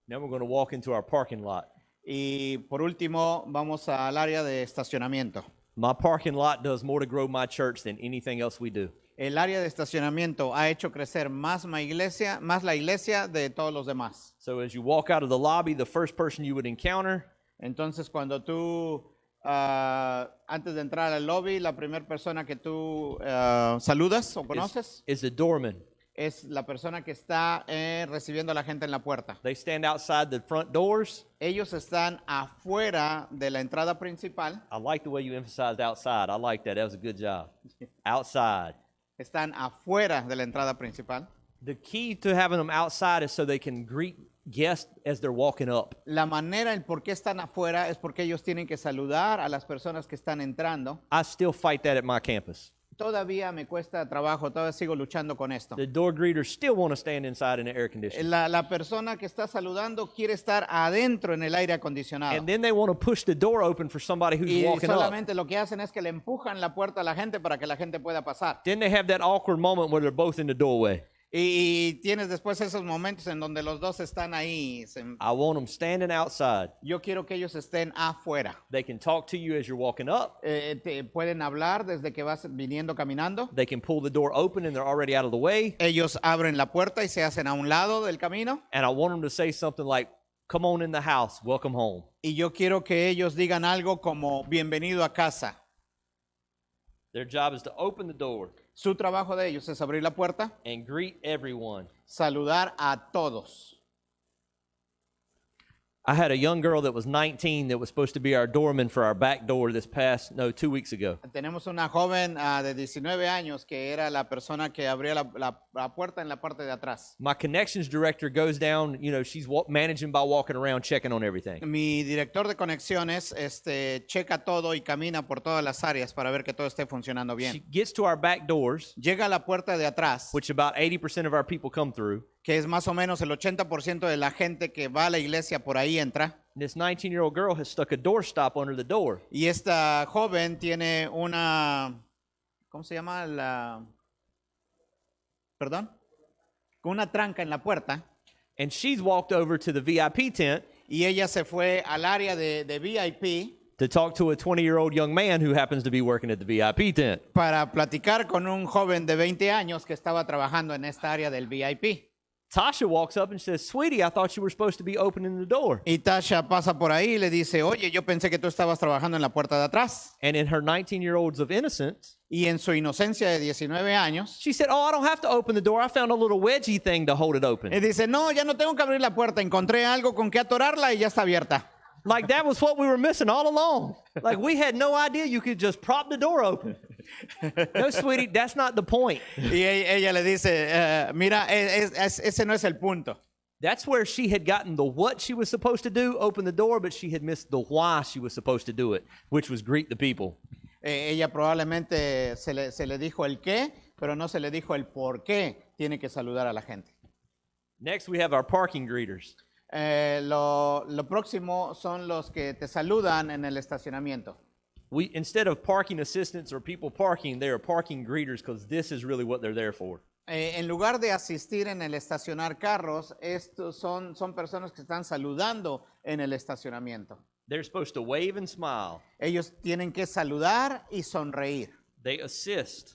Now we're going to walk into our parking lot. Y por último, vamos al área de estacionamiento. My parking lot does more to grow my church than anything else we do. El área de estacionamiento ha hecho crecer más la iglesia de todos los demás. So as you walk out of the lobby, the first person you would encounter Entonces, cuando tú, antes de entrar al lobby, la primera persona que tú saludas o conoces is the doorman. es la persona que está recibiendo a la gente en la puerta. They stand outside the front doors. Ellos están afuera de la entrada principal. I like the way you emphasized outside. I like that. That was a good job. Outside. Están afuera de la entrada principal. The key to having them outside is so they can greet guests as they're walking up. La manera en por qué están afuera es porque ellos tienen que saludar a las personas que están entrando. I still fight that at my campus. Todavía me cuesta trabajo, todavía sigo luchando con esto. The door greeters still want to stand inside in the air conditioning. La persona que está saludando quiere estar adentro en el aire acondicionado. And then they want to push the door open for somebody who's Y walking up. solamente lo que hacen es que le empujan la puerta a la gente para que la gente pueda pasar. Then they have that awkward moment where they're both in the doorway. Y tienes después esos momentos en donde los dos están ahí. I want them standing outside. Yo quiero que ellos estén afuera. They can talk to you as you're walking up. Te pueden hablar desde que vas viniendo caminando. They can pull the door open and they're already out of the way. Ellos abren la puerta y se hacen a un lado del camino. And I want them to say something like, "Come on in the house, welcome home." Y yo quiero que ellos digan algo como bienvenido a casa. Their job is to open the door Su trabajo de ellos es abrir la puerta, and greet everyone. saludar a todos. I had a young girl that was 19 that was supposed to be our doorman for our back door 2 weeks ago. Tenemos una joven de 19 años que era la persona que abría la puerta en la parte de atrás. My connections director goes down, she's managing by walking around, checking on everything. Mi director de conexiones checa todo y camina por todas las áreas para ver que todo esté funcionando She bien. gets to our back doors, Llega a la puerta de atrás, which about 80% of our people come through. que es más o menos el 80% de la gente que va a la iglesia por ahí entra. And this 19-year-old girl has stuck a doorstop under the door. Y esta joven tiene una, ¿cómo se llama? Perdón, una tranca en la puerta. And she's walked over to the VIP tent Y ella se fue al área de VIP to talk to a 20-year-old young man who happens to be working at the VIP tent. para platicar con un joven de 20 años que estaba trabajando en esta área del VIP. Tasha walks up and says, "Sweetie, I thought you were supposed to be opening the door." Y Tasha pasa por ahí y le dice, oye, yo pensé que tú estabas trabajando en la puerta de atrás. And in her 19-year-olds of innocence, Y en su inocencia de 19 años, she said, "Oh, I don't have to open the door. I found a little wedgie thing to hold it open." y dice, no, ya no tengo que abrir la puerta, encontré algo con que atorarla y ya está abierta. Like that was what we were missing all along. Like we had no idea you could just prop the door open. No, sweetie, that's not the point. Y ella le dice, mira, ese no es el punto. That's where she had gotten the what she was supposed to do, open the door, but she had missed the why she was supposed to do it, which was greet the people. Ella probablemente se le dijo el qué, pero no se le dijo el por qué tiene que saludar a la gente. Next, we have our parking greeters. Lo próximo son los que te saludan en el estacionamiento. We, instead of parking assistants or people parking, they are parking greeters because this is really what they're there for. En lugar de asistir en el estacionar carros, estos son personas que están saludando en el estacionamiento. They're supposed to wave and smile. Ellos tienen que saludar y sonreír. They assist.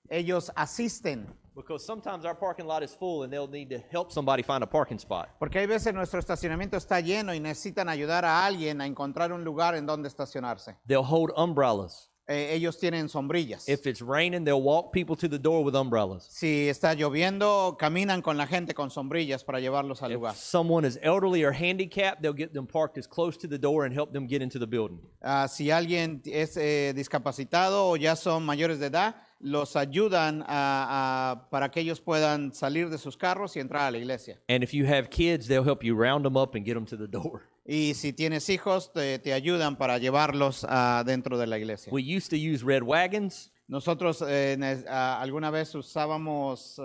Ellos asisten. Because sometimes our parking lot is full and they'll need to help somebody find a parking spot. Porque hay veces nuestro estacionamiento está lleno y necesitan ayudar a alguien a encontrar un lugar en donde estacionarse. They'll hold umbrellas. ellos tienen sombrillas. If it's raining, they'll walk people to the door with umbrellas. Si está lloviendo, caminan con la gente con sombrillas para llevarlos al If lugar. someone is elderly or handicapped, they'll get them parked as close to the door and help them get into the building. Si alguien es discapacitado o ya son mayores de edad, los ayudan para que ellos puedan salir de sus carros y entrar a la iglesia. And if you have kids, they'll help you round them up and get them to the door. Y si tienes hijos, te ayudan para llevarlos dentro de la iglesia. We used to use red wagons, Nosotros alguna vez usábamos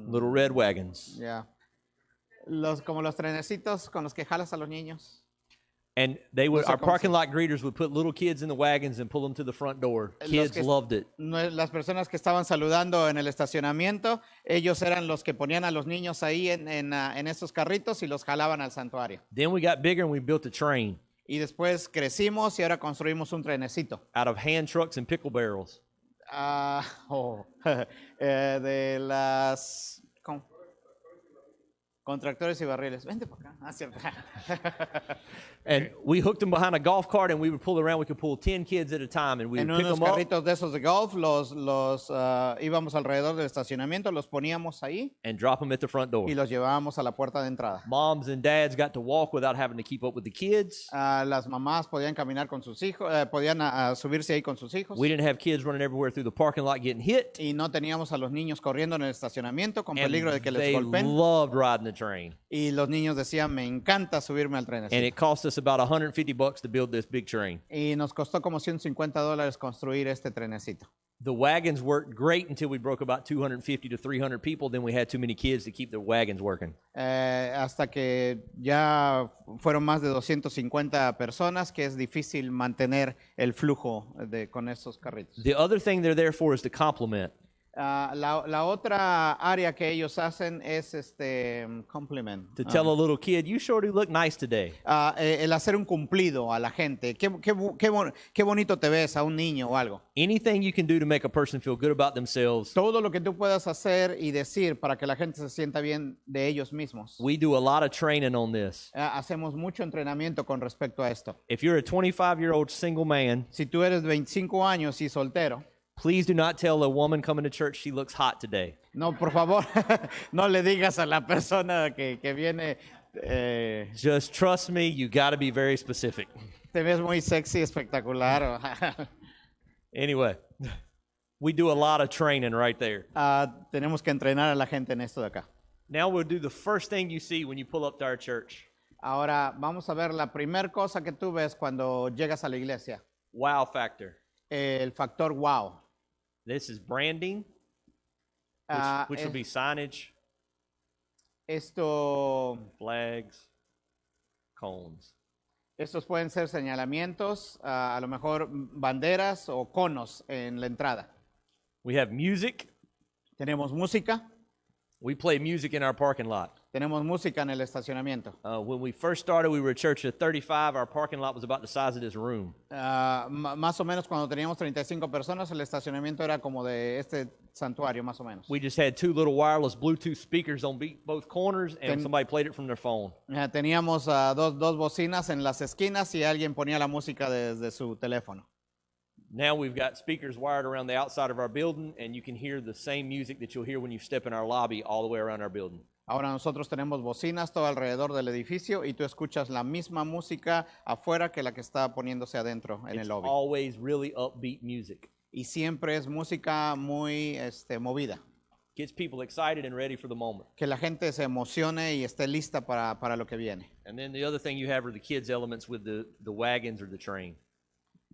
little red wagons. como los trenecitos con los que jalas a los niños. And our parking lot greeters would put little kids in the wagons and pull them to the front door. Kids loved it. Las personas que estaban saludando en el estacionamiento, ellos eran los que ponían a los niños ahí en esos carritos y los jalaban al santuario. Then we got bigger and we built a train Y después crecimos y ahora construimos un trenecito. out of hand trucks and pickle barrels. De las con tractores y barriles. Vente para acá. Cierto. And we hooked them behind a golf cart and we would pull around. We could pull 10 kids at a time and we would En pick unos them up carritos de esos de golf, los íbamos alrededor del estacionamiento, los poníamos ahí and drop them at the front door. y los llevábamos a la puerta de entrada. Moms and dads got to walk without having to keep up with the kids. Las mamás podían caminar con sus hijos, podían subirse ahí con sus hijos. We didn't have kids running everywhere through the parking lot getting hit. Y no teníamos a los niños corriendo en el estacionamiento con And peligro de que les they golpeen. loved riding the train. Y los niños decían, me encanta subirme al tren. And it cost us about $150 to build this big train. Y nos costó como $150 construir este trenecito. The wagons worked great until we broke about 250 to 300 people. Then we had too many kids to keep the wagons working. Hasta que ya fueron más de 250 personas, que es difícil mantener el flujo con esos carritos. The other thing they're there for is to complement. La otra área que ellos hacen es compliment. To tell a little kid, you sure do look nice today. El hacer un cumplido a la gente. Qué bonito te ves, a un niño o algo. Anything you can do to make a person feel good about themselves. Todo lo que tú puedas hacer y decir para que la gente se sienta bien de ellos mismos. We do a lot of training on this. Hacemos mucho entrenamiento con respecto a esto. If you're a 25-year-old single man, Si tú eres 25 años y soltero, please do not tell a woman coming to church she looks hot today. no, por favor, no le digas a la persona que viene, Just trust me, you got to be very specific. te ves muy sexy, espectacular. Anyway, we do a lot of training right there. Tenemos que entrenar a la gente en esto de acá. Now we'll do the first thing you see when you pull up to our church. Ahora vamos a ver la primera cosa que tú ves cuando llegas a la iglesia. Wow factor. El factor wow. This is branding, which will be signage, Esto, flags, cones. estos pueden ser señalamientos, a lo mejor banderas o conos en la entrada. We have music. Tenemos música. We play music in our parking lot. Tenemos música en el estacionamiento. When we first started, we were a church of 35. Our parking lot was about the size of this room. Más o menos cuando teníamos 35 personas, el estacionamiento era como de este santuario, más o menos. We just had two little wireless Bluetooth speakers on both corners, and somebody played it from their phone. Teníamos dos bocinas en las esquinas y alguien ponía la música desde su teléfono. Now we've got speakers wired around the outside of our building, and you can hear the same music that you'll hear when you step in our lobby all the way around our building. Ahora nosotros tenemos bocinas todo alrededor del edificio y tú escuchas la misma música afuera que la que está poniéndose adentro en el It's lobby. always really upbeat music. Y siempre es música muy movida. Gets people excited and ready for the moment. Que la gente se emocione y esté lista para lo que viene. And then the other thing you have are the kids' elements with the wagons or the train.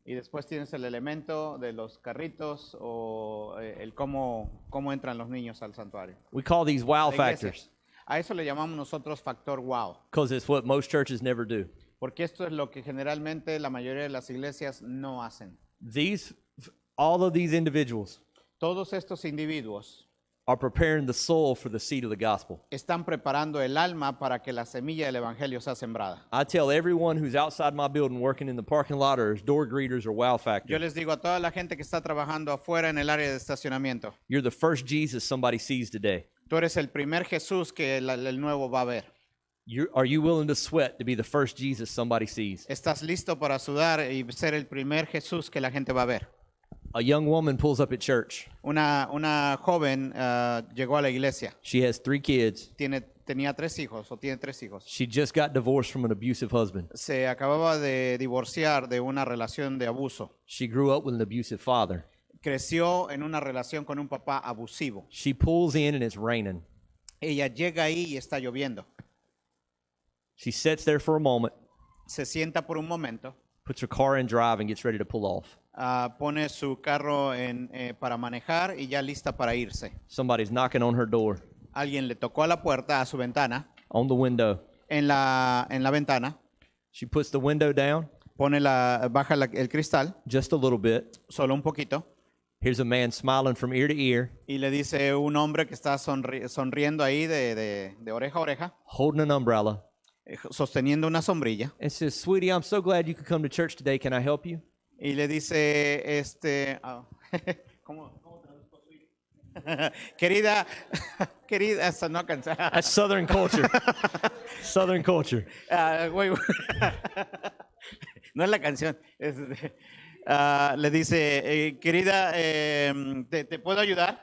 Y después tienes el elemento de los carritos o el cómo entran los niños al santuario. We call these wow La iglesia. factors A eso le llamamos nosotros factor wow. because it's what most churches never do. Porque esto es lo que generalmente la mayoría de las iglesias no hacen. All of these individuals Todos estos individuos are preparing the soul for the seed of the gospel. están preparando el alma para que la semilla del evangelio sea sembrada. I tell everyone who's outside my building working in the parking lot or as door greeters or wow Yo factors, les digo a toda la gente que está trabajando afuera en el área de estacionamiento, you're the first Jesus somebody sees today. tú eres el primer Jesús que el nuevo va a ver. Are you willing to sweat to be the first Jesus somebody sees? ¿Estás listo para sudar y ser el primer Jesús que la gente va a ver? A young woman pulls up at church. Una joven llegó a la iglesia. She has 3 kids. Tenía 3 hijos o tiene 3 hijos. She just got divorced from an abusive husband. Se acababa de divorciar de una relación de abuso. She grew up with an abusive father. Creció en una relación con un papá abusivo. She pulls in and it's raining. Ella llega ahí y está lloviendo. She sits there for a moment, Se sienta por un momento, puts her car in drive and gets ready to pull off. pone su carro para manejar y ya lista para irse. Somebody's knocking on her door, Alguien le tocó a la puerta, a su ventana, on the window. en la ventana, She puts the window down baja el cristal, just a little bit. solo un poquito, Here's a man smiling from ear to ear, y le dice un hombre que está sonriendo ahí de oreja a oreja, holding an umbrella, sosteniendo una sombrilla, and says, "Sweetie, I'm so glad you could come to church today. Can I help you?" y le dice, ¿cómo traduzco, sweetie? Querida, hasta no alcanza. That's Southern culture. Southern culture. Güey, no es la canción. Le dice, querida, ¿te puedo ayudar?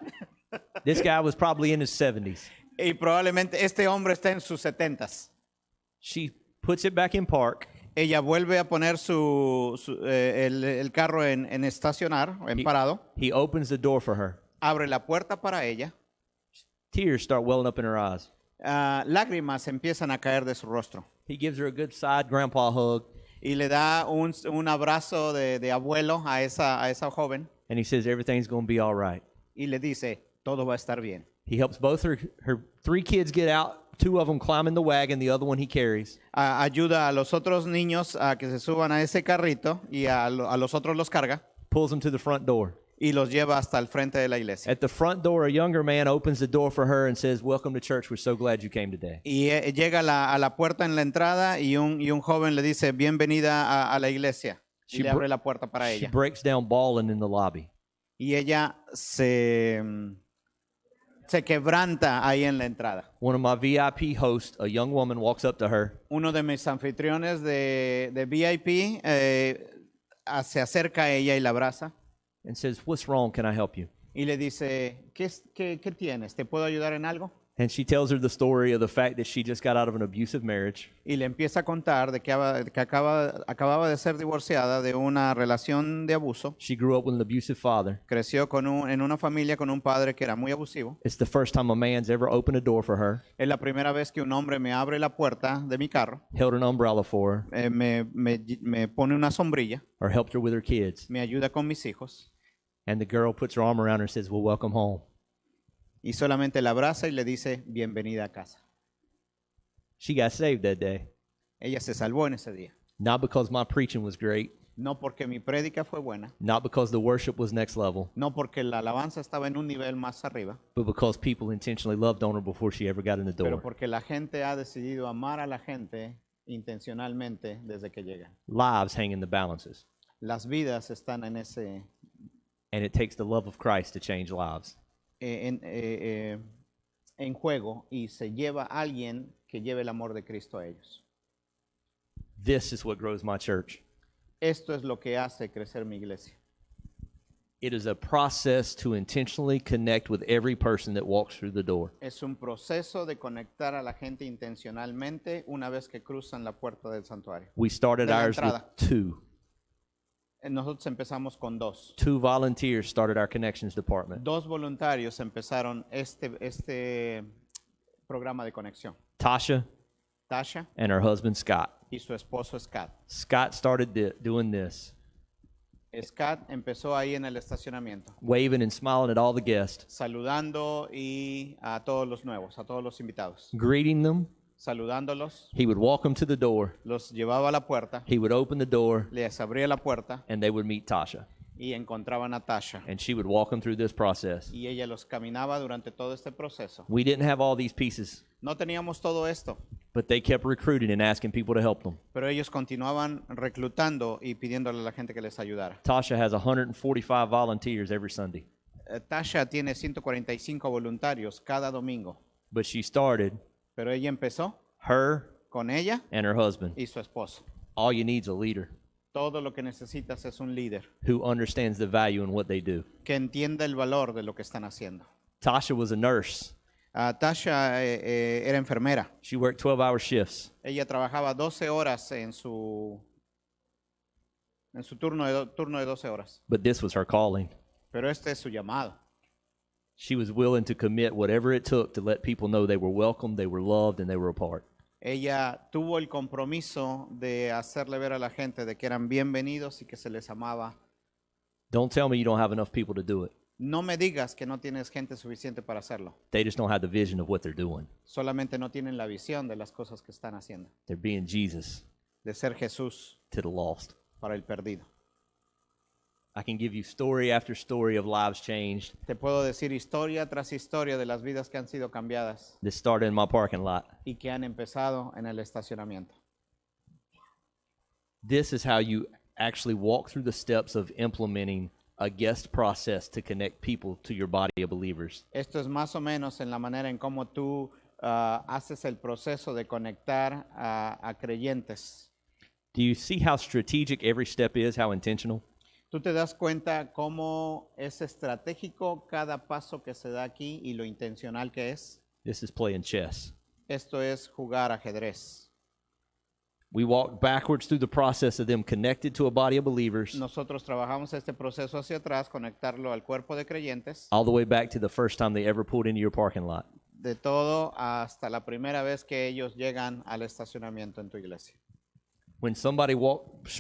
This guy was probably in his 70s. Y probablemente este hombre está en sus 70s. She puts it back in park. Ella vuelve a poner el carro en estacionar, en parado. He opens the door for her. Abre la puerta para ella. Tears start welling up in her eyes. Lágrimas empiezan a caer de su rostro. He gives her a good side grandpa hug. Y le da un abrazo de abuelo a esa joven. And he says, everything's going to be all right. Y le dice, todo va a estar bien. He helps both her 3 kids get out. 2 of them climb in the wagon. The other one he carries. Ayuda a los otros niños a que se suban a ese carrito y a los otros los carga. Pulls them to the front door. Y los lleva hasta el frente de la iglesia. At the front door, a younger man opens the door for her and says, "Welcome to church. We're so glad you came today." Y llega a la puerta en la entrada y un joven le dice, bienvenida a la iglesia. Y le abre la puerta para She ella. breaks down bawling in the lobby. Y ella se quebranta ahí en la entrada. One of my VIP hosts, a young woman, walks up to her. Uno de mis anfitriones de VIP se acerca a ella y la abraza. And says, "What's wrong? Can I help you?" Y le dice, ¿qué tienes? ¿Te puedo ayudar en algo? And she tells her the story of the fact that she just got out of an abusive marriage. Y le empieza a contar de que acababa de ser divorciada de una relación de abuso. She grew up with an abusive father. Creció en una familia con un padre que era muy abusivo. It's the first time a man's ever opened a door for her, Es la primera vez que un hombre me abre la puerta de mi carro, held an umbrella for her, me pone una sombrilla, or helped her with her kids. me ayuda con mis hijos. And the girl puts her arm around her and says, "Well, welcome home." Y solamente la abraza y le dice, bienvenida a casa. She got saved that day. Ella se salvó en ese día. Not because my preaching was great, No porque mi prédica fue buena, not because the worship was next level, no porque la alabanza estaba en un nivel más arriba, but because people intentionally loved on her before she ever got in the pero door. porque la gente ha decidido amar a la gente intencionalmente desde que llegan. Lives hang in the balances, Las vidas están and it takes the love of Christ to change lives. en juego y se lleva a alguien que lleve el amor de Cristo a ellos. This is what grows my church. Esto es lo que hace crecer mi iglesia. It is a process to intentionally connect with every person that walks through the door. Es un proceso de conectar a la gente intencionalmente una vez que cruzan la puerta del santuario. We started De la ours with entrada. 2. Nosotros empezamos con 2. 2 volunteers started our connections department. 2 voluntarios empezaron este programa de conexión. Tasha Tasha and her husband Scott. y su esposo Scott. Scott started doing this, Scott empezó ahí en el estacionamiento, waving and smiling at all the guests, saludando y a todos los nuevos, a todos los invitados, greeting them. saludándolos, He would walk them to the door. los llevaba a la puerta, He would open the door, les abría la puerta and they would meet Tasha. y encontraban a Tasha. And she would walk them through this process. Y ella los caminaba durante todo este proceso. We didn't have all these pieces, No teníamos todo esto, but they kept recruiting and asking people to help them. pero ellos continuaban reclutando y pidiéndole a la gente que les ayudara. Tasha has 145 volunteers every Sunday, Tasha tiene 145 voluntarios cada domingo, but she started pero ella empezó her con ella and her husband. y su esposo. All you need is a leader. Todo lo que necesitas es un líder who understands the value in what they do. que entienda el valor de lo que están haciendo. Tasha was a nurse. Tasha era enfermera. She worked 12-hour shifts. Ella trabajaba 12 horas en su turno de 12 horas. But this was her calling. Pero este es su llamado. She was willing to commit whatever it took to let people know they were welcome, they were loved, and they were a part. Ella tuvo el compromiso de hacerle ver a la gente de que eran bienvenidos y que se les amaba. Don't tell me you don't have enough people to do it. No me digas que no tienes gente suficiente para hacerlo. They just don't have the vision of what they're doing. Solamente no tienen la visión de las cosas que están haciendo. They're being Jesus De ser Jesús to the lost. para el perdido. I can give you story after story of lives changed Te puedo decir historia tras historia de las vidas que han sido cambiadas that started in my parking lot. y que han empezado en el estacionamiento. This is how you actually walk through the steps of implementing a guest process to connect people to your body of believers. Esto es más o menos en la manera en cómo tú haces el proceso de conectar a creyentes. Do you see how strategic every step is, how intentional? Tú te das cuenta cómo es estratégico cada paso que se da aquí y lo intencional que es. This is playing chess. Esto es jugar ajedrez. We walk backwards through the process of them connected to a body of believers, Nosotros trabajamos este proceso hacia atrás, conectarlo al cuerpo de creyentes, all the way back to the first time they ever pulled into your parking lot. de todo hasta la primera vez que ellos llegan al estacionamiento en tu iglesia. When somebody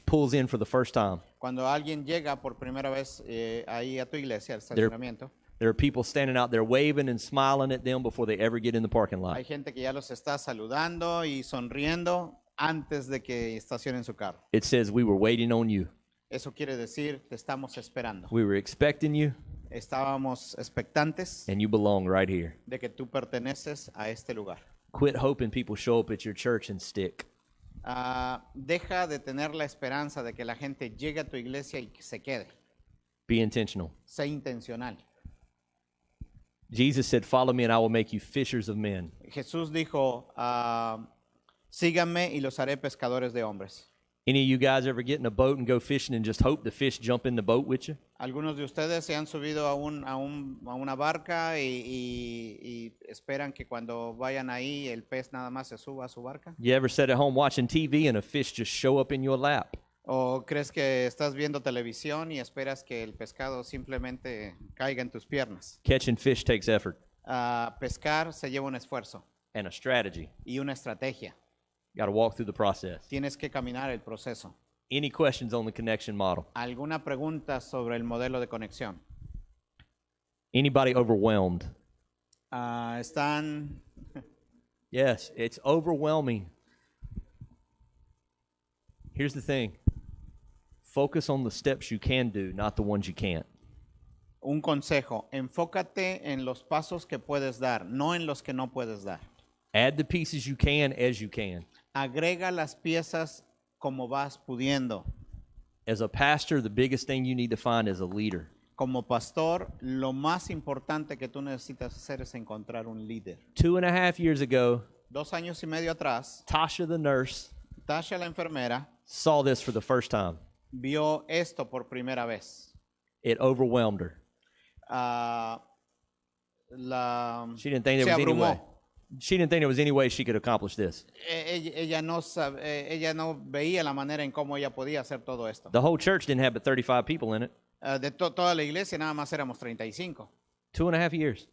pulls in for the first time, Cuando alguien llega por primera vez ahí a tu iglesia, al estacionamiento, there are people standing out there waving and smiling at them before they ever get in the parking lot. hay gente que ya los está saludando y sonriendo antes de que estacionen su carro. It says, we were waiting on you. Eso quiere decir, te estamos esperando. We were expecting you, Estábamos expectantes and you belong right here. de que tú perteneces a este lugar. Quit hoping people show up at your church and stick. Deja de tener la esperanza de que la gente llegue a tu iglesia y que se quede. Be intentional. Sé intencional. Jesus said, follow me and I will make you fishers of men. Jesús dijo, síganme y los haré pescadores de hombres. Any of you guys ever get in a boat and go fishing and just hope the fish jump in the boat with you? Algunos de ustedes se han subido a una barca y esperan que cuando vayan ahí el pez nada más se suba a su barca. You ever sat at home watching TV and a fish just show up in your lap? ¿O crees que estás viendo televisión y esperas que el pescado simplemente caiga en tus piernas? Catching fish takes effort Pescar se lleva un esfuerzo and a strategy. y una estrategia. Got to walk through the process. Tienes que caminar el proceso. Any questions on the connection model? ¿Alguna pregunta sobre el modelo de conexión? Anybody overwhelmed? Están... Yes, it's overwhelming. Here's the thing. Focus on the steps you can do, not the ones you can't. Un consejo, enfócate en los pasos que puedes dar, no en los que no puedes dar. Add the pieces you can as you can. Agrega las piezas como vas pudiendo. As a pastor, the biggest thing you need to find is a leader. Como pastor, lo más importante que tú necesitas hacer es encontrar un líder. 2.5 years ago, 2 años y medio atrás, Tasha the nurse Tasha la enfermera saw this for the first time. vio esto por primera vez. It overwhelmed her. She didn't think Se there was any way. abrumó. She didn't think there was any way she could accomplish this. Ella no veía la manera en cómo ella podía hacer todo esto. The whole church didn't have but 35 people in it. De toda la iglesia nada más éramos 35. 2.5 years.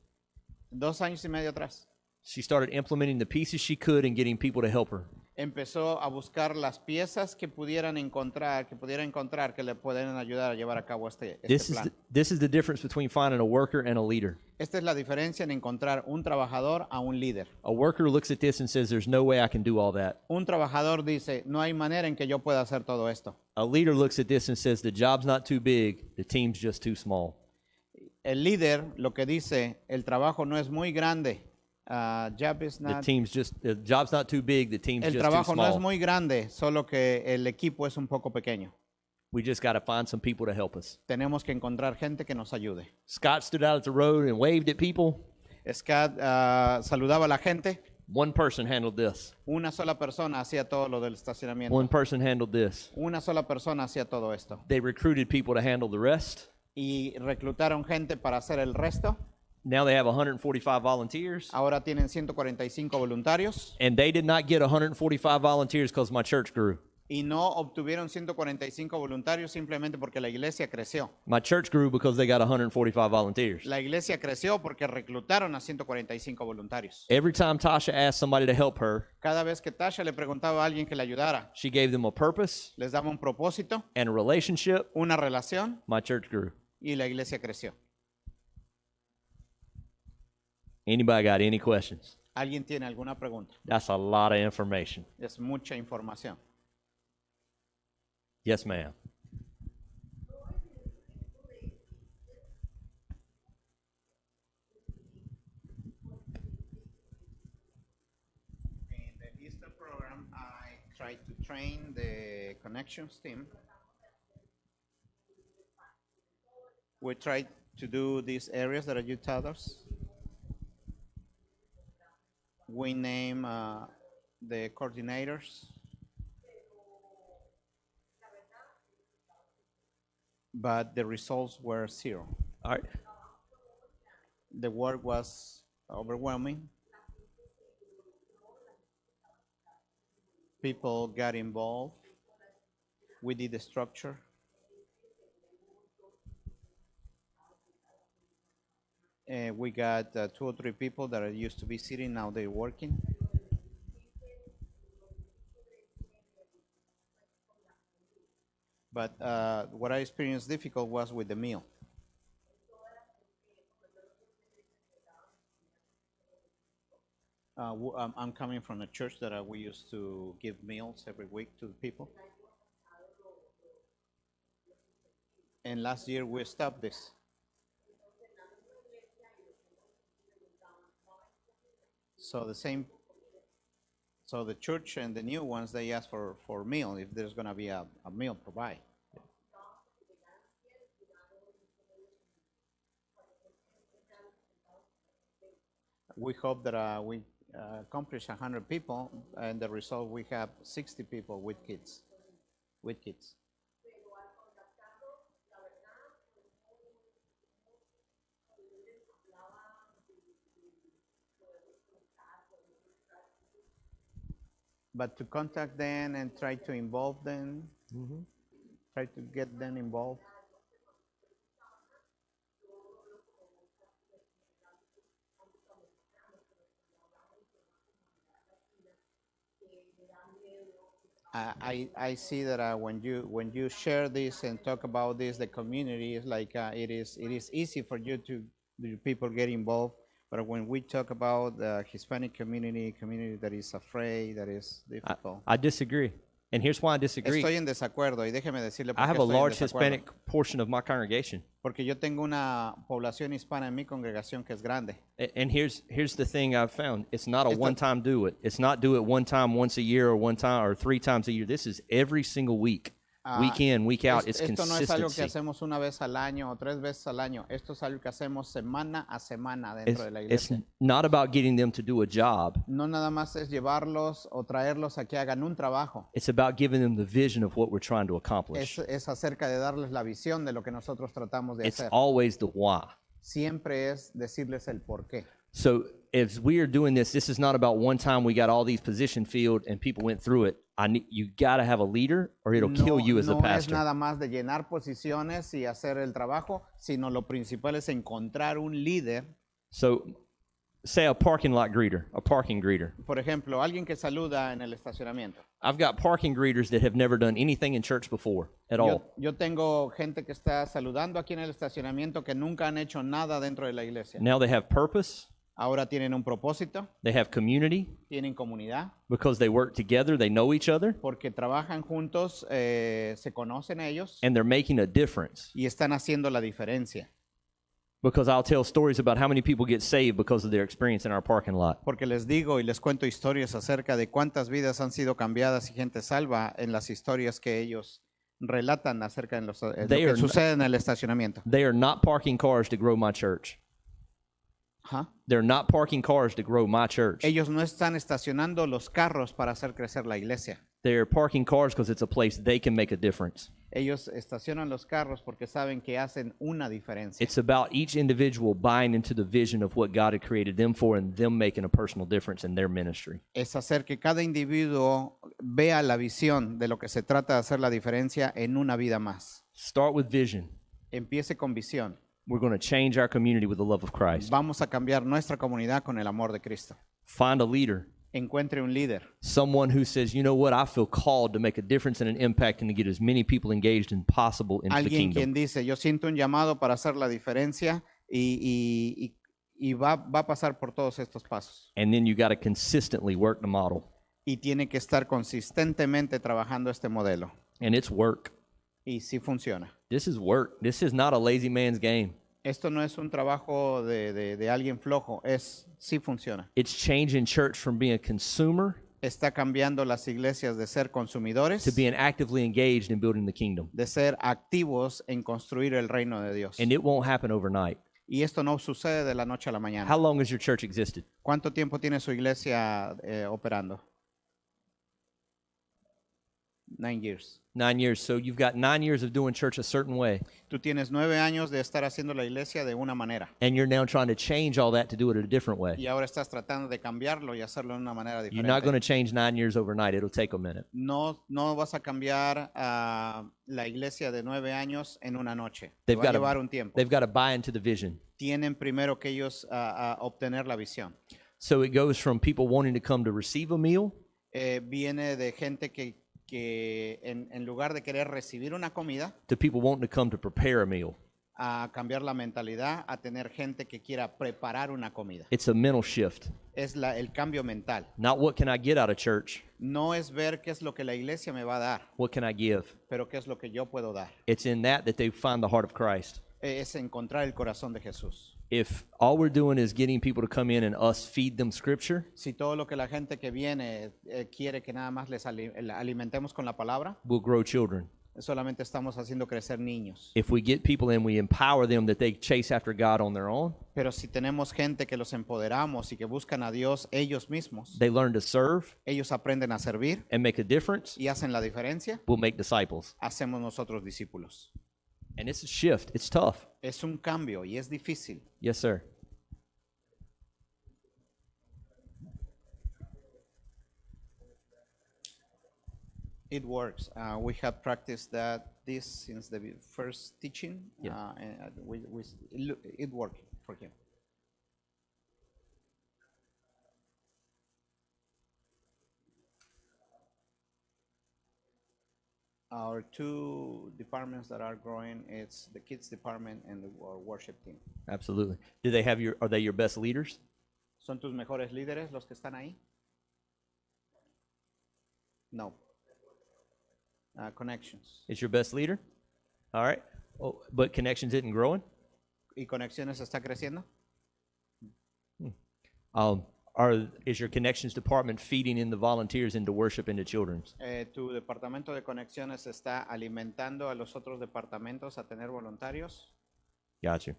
2 años y medio atrás. She started implementing the pieces she could and getting people to help her. Empezó a buscar las piezas que pudiera encontrar que le pueden ayudar a llevar a cabo este plan. This is the difference between finding a worker and a leader. Esta es la diferencia en encontrar un trabajador a un líder. A worker looks at this and says, there's no way I can do all that. Un trabajador dice, no hay manera en que yo pueda hacer todo esto. A leader looks at this and says, the job's not too big, the team's just too small. El líder lo que dice, el trabajo no es muy grande. The job's not too big, the team's El just too trabajo no es small. muy grande, solo que el equipo es un poco pequeño. We just got to find some people to help us. Tenemos que encontrar gente que nos ayude. Scott stood out at the road and waved at people. Scott saludaba a la gente. One person handled this. Una sola persona hacía todo lo del estacionamiento. One person handled this. Una sola persona hacía todo esto. They recruited people to handle the rest. Y reclutaron gente para hacer el resto. Now they have 145 volunteers. Ahora tienen 145 voluntarios. And they did not get 145 volunteers because my church grew. Y no obtuvieron 145 voluntarios simplemente porque la iglesia creció. My church grew because they got 145 volunteers. La iglesia creció porque reclutaron a 145 voluntarios. Every time Tasha asked somebody to help her, Cada vez que Tasha le preguntaba a alguien que le ayudara, she gave them a purpose les daba un propósito, and a relationship. una relación, My church grew. y la iglesia creció. Anybody got any questions? ¿Alguien tiene alguna pregunta? That's a lot of information. Es mucha información. Yes, ma'am. In the Easter program, I tried to train the connections team. We tried to do these areas that you taught us. We name the coordinators. But the results were zero. All right. The work was overwhelming. People got involved. We did the structure. We got 2 or 3 people that are used to be sitting, now they're working. But what I experienced difficult was with the meal. I'm coming from a church that we used to give meals every week to the people. And last year we stopped this. So the church and the new ones, they ask for meal, if there's gonna be a meal provided. We hope that we accomplish 100 people, and the result we have 60 people with kids. But to contact them and try to involve them, try to get them involved. I see that when you share this and talk about this, the community is like it is easy for you to people get involved. But when we talk about the Hispanic community that is afraid, that is difficult. I disagree. And here's why I disagree. Estoy en desacuerdo y déjeme decirle por I qué have a estoy en large desacuerdo. Hispanic portion of my congregation. Porque yo tengo una población hispana en mi congregación que es grande. And here's the thing I've found. It's not a one-time do it. It's not do it one time once a year or one time or 3 times a year. This is every single week. Week in, week out. It's Esto no es algo que consistency. hacemos una vez al año o 3 veces al año. Esto es algo que hacemos semana a semana It's, dentro de la it's iglesia. not about getting them to do a job. No nada más es llevarlos o traerlos a que hagan un trabajo. It's about giving them the vision of what we're trying to accomplish. Es acerca de darles la visión de lo que nosotros tratamos de It's hacer. always the why. Siempre es decirles el por qué. So as we are doing this is not about one time we got all these positions filled and people went through it. You got to have a leader or it'll kill you as a No es pastor. nada más de llenar posiciones y hacer el trabajo, sino lo principal es encontrar un líder. So say a parking greeter. Por ejemplo, alguien que saluda en el estacionamiento. I've got parking greeters that have never done anything in church before at all. Yo tengo gente que está saludando aquí en el estacionamiento que nunca han hecho nada dentro de la iglesia. Now they have purpose. Ahora tienen un propósito, They have community tienen comunidad, because they work together. They know each other porque trabajan juntos, se conocen ellos and they're making a difference. y están haciendo la diferencia. Because I'll tell stories about how many people get saved because of their experience in our parking lot. Porque les digo y les cuento historias acerca de cuántas vidas han sido cambiadas y gente salva en las historias que ellos relatan acerca de lo que sucede en el estacionamiento. They are not parking cars to grow my church. Ajá. They're not parking cars to grow my church. Ellos no están estacionando los carros para hacer crecer la iglesia. They're parking cars because it's a place they can make a difference. Ellos estacionan los carros porque saben que hacen una diferencia. It's about each individual buying into the vision of what God had created them for and them making a personal difference in their ministry. Es hacer que cada individuo vea la visión de lo que se trata de hacer la diferencia en una vida más. Start with vision. Empiece con visión. We're going to change our community with the love of Christ. Vamos a cambiar nuestra comunidad con el amor de Cristo. Find a leader. Encuentre un líder. Someone who says, you know what, I feel called to make a difference and an impact and to get as many people engaged as possible into the Alguien kingdom. quien dice, yo siento un llamado para hacer la diferencia y va a pasar por todos estos pasos. And then you got to consistently work the model. Y tiene que estar consistentemente trabajando este modelo. And it's work. Y sí funciona. This is work. This is not a lazy man's game. Esto no es un trabajo de alguien flojo, sí funciona. It's changing church from being a consumer Está cambiando las iglesias de ser consumidores, to being actively engaged in building the kingdom. de ser activos en construir el reino de Dios. And it won't happen overnight. Y esto no sucede de la noche a la mañana. How long has your church existed? ¿Cuánto tiempo tiene su iglesia operando? 9 years. 9 years. So you've got 9 years of doing church a certain way. Tú tienes 9 años de estar haciendo la iglesia de una manera. And you're now trying to change all that to do it a different way. Y ahora estás tratando de cambiarlo y hacerlo de una manera You're not going diferente. to change 9 years overnight. It'll take a minute. No vas a cambiar la iglesia de 9 años en una noche. Te They've va a got llevar to, un tiempo. they've got to buy into the vision. Tienen primero que ellos obtener la visión. So it goes from people wanting to come to receive a meal Viene de gente que en lugar de querer recibir una comida, to people wanting to come to prepare a meal. a cambiar la mentalidad, a tener gente que quiera preparar una comida. It's a mental shift. Es el cambio mental. Not what can I get out of church, No es ver qué es lo que la iglesia me va a dar, what can I give? pero qué es lo que yo puedo dar. It's in that they find the heart of Christ. Es encontrar el corazón de Jesús. If all we're doing is getting people to come in and us feed them scripture, Si todo lo que la gente que viene quiere que nada más les alimentemos con la palabra, we'll grow children. solamente estamos haciendo crecer niños. If we get people in, we empower them that they chase after God on their own. Pero si tenemos gente que los empoderamos y que buscan a Dios ellos mismos, They learn to serve ellos aprenden a servir and make a difference. y hacen la diferencia, We'll make disciples. hacemos nosotros discípulos. And it's a shift. It's tough. Es un cambio y es difícil. Yes, sir. It works. We have practiced this since the first teaching. Yeah. And it worked for him. Our two departments that are growing, it's the kids department and the worship team. Absolutely. Are they your best leaders? ¿Son tus mejores líderes los que están ahí? No. Connections. Is your best leader? All right. Oh, but Connections isn't growing? ¿Y Conexiones está creciendo? Is your Connections department feeding in the volunteers into worship into children's? ¿Tu departamento de Conexiones está alimentando a los otros departamentos a tener voluntarios? Gotcha.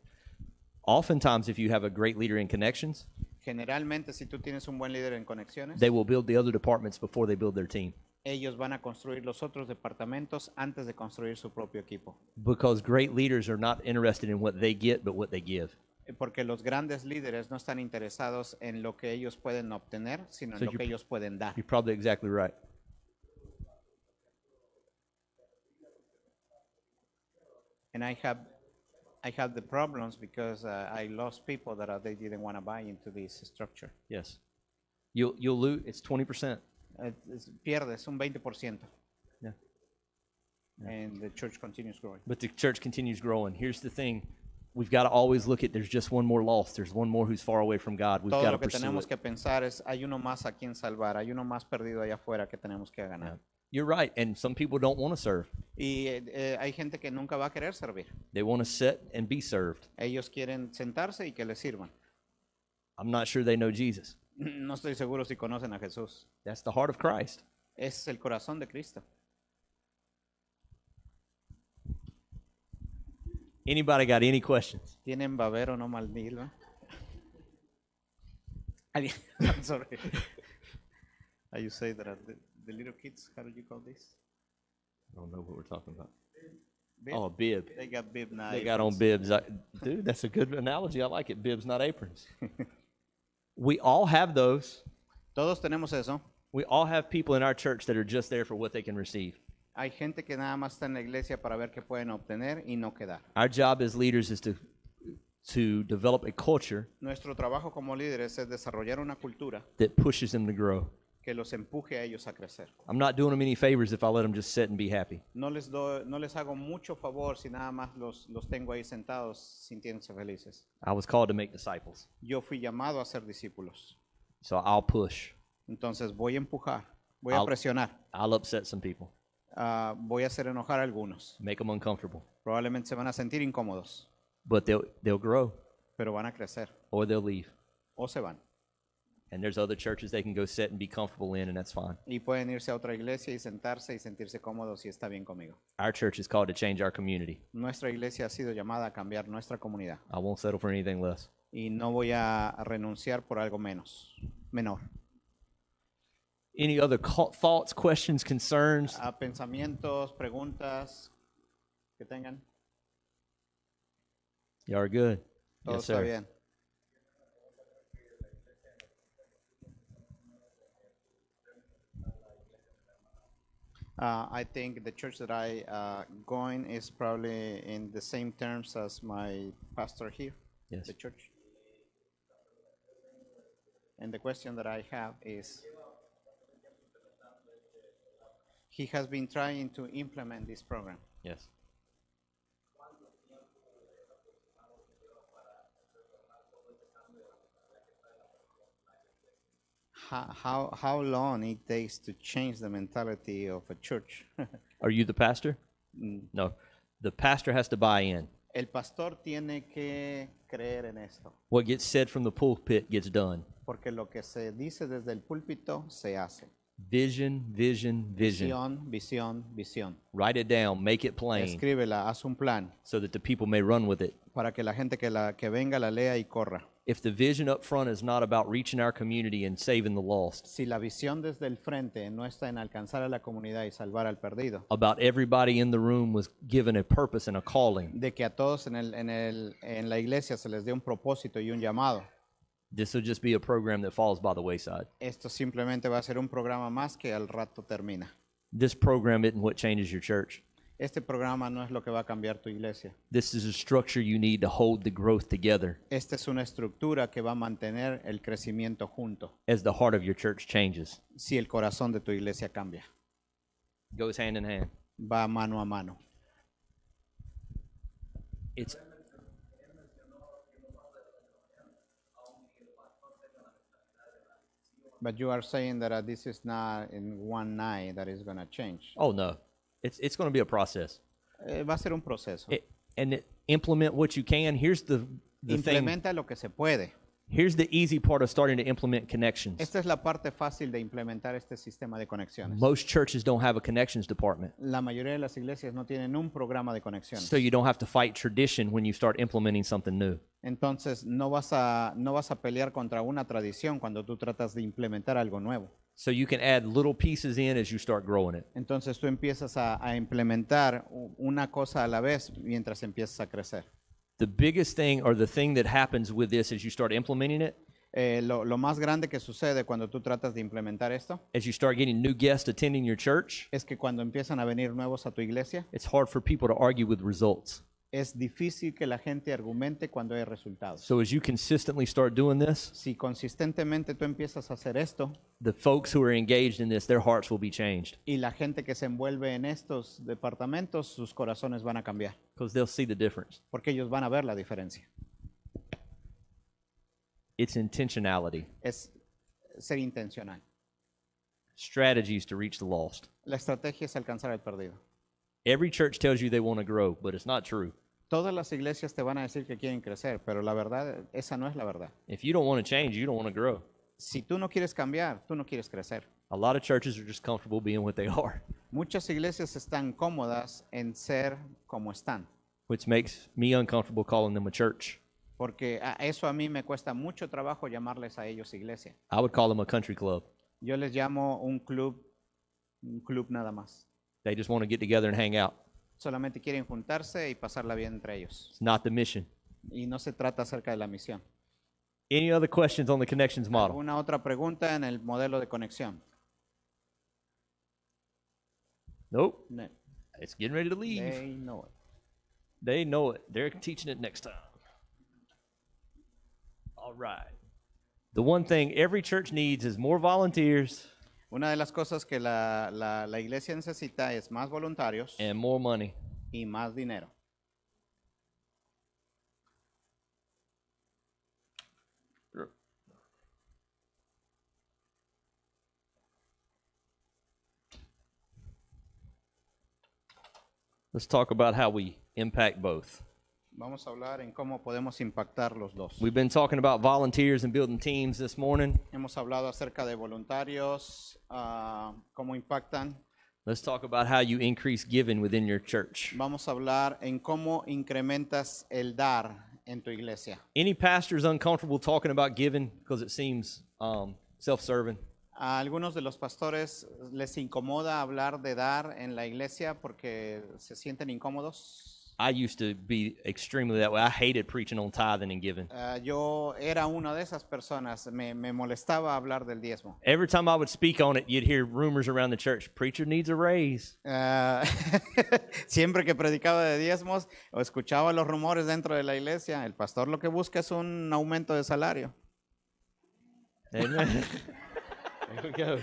Oftentimes, if you have a great leader in Connections, Generalmente, si tú tienes un buen líder en Conexiones, they will build the other departments before they build their team. ellos van a construir los otros departamentos antes de construir su propio equipo. Because great leaders are not interested in what they get, but what they give. Porque los grandes líderes no están interesados en lo que ellos pueden obtener, sino So en lo que ellos pueden dar. You're probably exactly right. And I have the problems because I lost people that they didn't want to buy into this structure. Yes. You'll lose. It's 20%. Pierdes un 20%. Yeah. And the church continues growing. But the church continues growing. Here's the thing. We've got to always look at there's just one more lost. There's one more who's far away from God. We've Todo got to lo que pursue tenemos it. que pensar es, hay uno más a quien salvar, hay uno más perdido allá afuera que tenemos que ganar. Yeah. You're right. And some people don't want to serve. Y hay gente que nunca va a querer servir. They want to sit and be served. Ellos quieren sentarse y que les sirvan. I'm not sure they know Jesus. No estoy seguro si conocen a Jesús. That's the heart of Christ. Es el corazón de Cristo. Anybody got any questions? ¿Tienen babero no maldito? I'm sorry. How you say that the little kids, how do you call this? I don't know what we're talking about. Bib? Oh, a bib. They got bib now. They got on bibs. Dude, that's a good analogy. I like it. Bibs, not aprons. We all have those. Todos tenemos eso. We all have people in our church that are just there for what they can receive. Hay gente que nada más está en la iglesia para ver qué pueden obtener y no quedar. Our job as leaders is to develop a culture Nuestro trabajo como líderes es desarrollar una cultura that pushes them to grow. que los empuje a ellos a crecer. I'm not doing them any favors if I let them just sit and be happy. No les hago mucho favor si nada más los tengo ahí sentados sintiéndose felices. I was called to make disciples, Yo fui llamado a ser discípulos. so I'll push. Entonces voy a empujar, voy a presionar, I'll upset some people, voy a hacer enojar a algunos. make them uncomfortable, Probablemente se van a sentir incómodos, but they'll grow pero van a crecer or they'll leave. o se van. And there's other churches they can go sit and be comfortable in, and that's fine. Y pueden irse a otra iglesia y sentarse y sentirse cómodos y está bien conmigo. Our church is called to change our community. Nuestra iglesia ha sido llamada a cambiar nuestra comunidad I won't settle for anything less. y no voy a renunciar por algo menor. Any other thoughts, questions, concerns? Pensamientos, preguntas que tengan. You are good. Todo Yes, está sir. bien. I think the church that I going is probably in the same terms as my pastor here, Yes. the church. And the question that I have is, he has been trying to implement this program. Yes. How long it takes to change the mentality of a church? Are you the pastor? No. The pastor has to buy in. El pastor tiene que creer en esto, What gets said from the pulpit gets done. porque lo que se dice desde el púlpito se hace. Vision, vision, vision. Visión, visión, visión. Write it down, make it plain, Escríbela, haz un plan so that the people may run with it. para que la gente que venga la lea y corra. If the vision up front is not about reaching our community and saving the lost, Si la visión desde el frente no está en alcanzar a la comunidad y salvar al perdido, about everybody in the room was given a purpose and a calling, de que a todos en la iglesia se les dé un propósito y un llamado, this will just be a program that falls by the wayside. esto simplemente va a ser un programa más que al rato termina. This program isn't what changes your church. Este programa no es lo que va a cambiar tu iglesia. This is a structure you need to hold the growth together Esta es una estructura que va a mantener el crecimiento junto, as the heart of your church changes. si el corazón de tu iglesia cambia. Goes hand in hand. Va mano a mano. It's But you are saying that this is not in one night that is going to change. oh no. It's going to be a process. Va a ser un proceso. Implement what you can. Here's the thing. Implementa lo que se puede. Here's the easy part of starting to implement connections. Esta es la parte fácil de implementar este sistema de conexiones. Most churches don't have a connections department, La mayoría de las iglesias no tienen un programa de conexiones. so you don't have to fight tradition when you start implementing something new. Entonces no vas a pelear contra una tradición cuando tú tratas de implementar algo nuevo. So you can add little pieces in as you start growing it. Entonces tú empiezas a implementar una cosa a la vez mientras empiezas a crecer. The biggest thing, or the thing that happens with this as you start implementing it, Lo más grande que sucede cuando tú tratas de implementar esto as you start getting new guests attending your church, es que cuando empiezan a venir nuevos a tu iglesia, it's hard for people to argue with results. es difícil que la gente argumente cuando hay resultados. So as you consistently start doing this, Si consistentemente tú empiezas a hacer esto the folks who are engaged in this, their hearts will be changed y la gente que se envuelve en estos departamentos, sus corazones van a cambiar, because they'll see the difference. porque ellos van a ver la diferencia. It's intentionality, Es ser intencional. strategies to reach the lost. La estrategia es alcanzar al perdido. Every church tells you they want to grow, but it's not true. Todas las iglesias te van a decir que quieren crecer, pero la verdad, esa no es la verdad. If you don't want to change, you don't want to grow. Si tú no quieres cambiar, tú no quieres crecer. A lot of churches are just comfortable being what they are, Muchas iglesias están cómodas en ser como están, which makes me uncomfortable calling them a church. porque eso a mí me cuesta mucho trabajo llamarles a ellos iglesia. I would call them a country club. Yo les llamo un club nada más. They just want to get together and hang out. Solamente quieren juntarse y pasarla bien entre ellos. It's not the mission. Y no se trata acerca de la misión. Any other questions on the connections model? ¿Alguna otra pregunta en el modelo de conexión? Nope. No. It's getting ready to leave. They know it. They know it. They're teaching it next time. All right. The one thing every church needs is more volunteers Una de las cosas que la iglesia necesita es más voluntarios and more money. y más dinero. Let's talk about how we impact both. Vamos a hablar en cómo podemos impactar los dos. We've been talking about volunteers and building teams this morning. Hemos hablado acerca de voluntarios, cómo impactan. Let's talk about how you increase giving within your church. Vamos a hablar en cómo incrementas el dar en tu iglesia. Any pastors uncomfortable talking about giving because it seems self-serving? A algunos de los pastores les incomoda hablar de dar en la iglesia porque se sienten incómodos. I used to be extremely that way. I hated preaching on tithing and giving. Yo era una de esas personas, me molestaba hablar del diezmo. Every time I would speak on it, you'd hear rumors around the church, preacher needs a raise. Siempre que predicaba de diezmos o escuchaba los rumores dentro de la iglesia, el pastor lo que busca es un aumento de salario. Amen. There we go.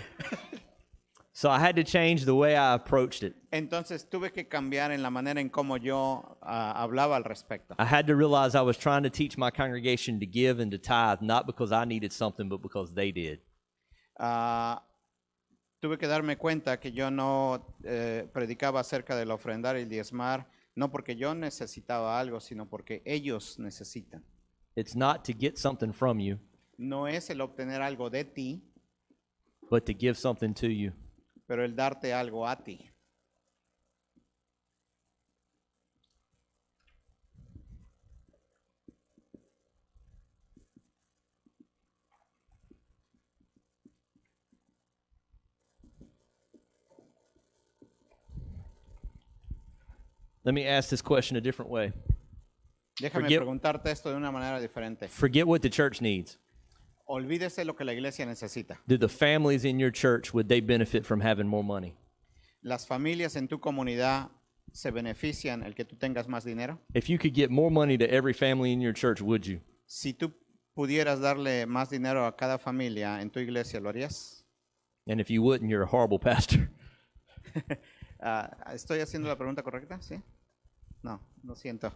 So I had to change the way I approached it. Entonces tuve que cambiar en la manera en cómo yo hablaba al respecto. I had to realize I was trying to teach my congregation to give and to tithe, not because I needed something, but because they did. Tuve que darme cuenta que yo no predicaba acerca del ofrendar y diezmar, no porque yo necesitaba algo, sino porque ellos necesitan. It's not to get something from you, No es el obtener algo de ti, but to give something to you. pero el darte algo a ti. Let me ask this question a different way. Déjame Forget- preguntarte esto de una manera diferente. Forget what the church needs. Olvídese lo que la iglesia necesita. Do the families in your church, would they benefit from having more money? ¿Las familias en tu comunidad se benefician el que tú tengas más dinero? If you could get more money to every family in your church, would you? Si tú pudieras darle más dinero a cada familia en tu iglesia, ¿lo harías? And if you wouldn't, you're a horrible pastor. ¿Estoy haciendo la pregunta correcta? ¿Sí? No, lo siento.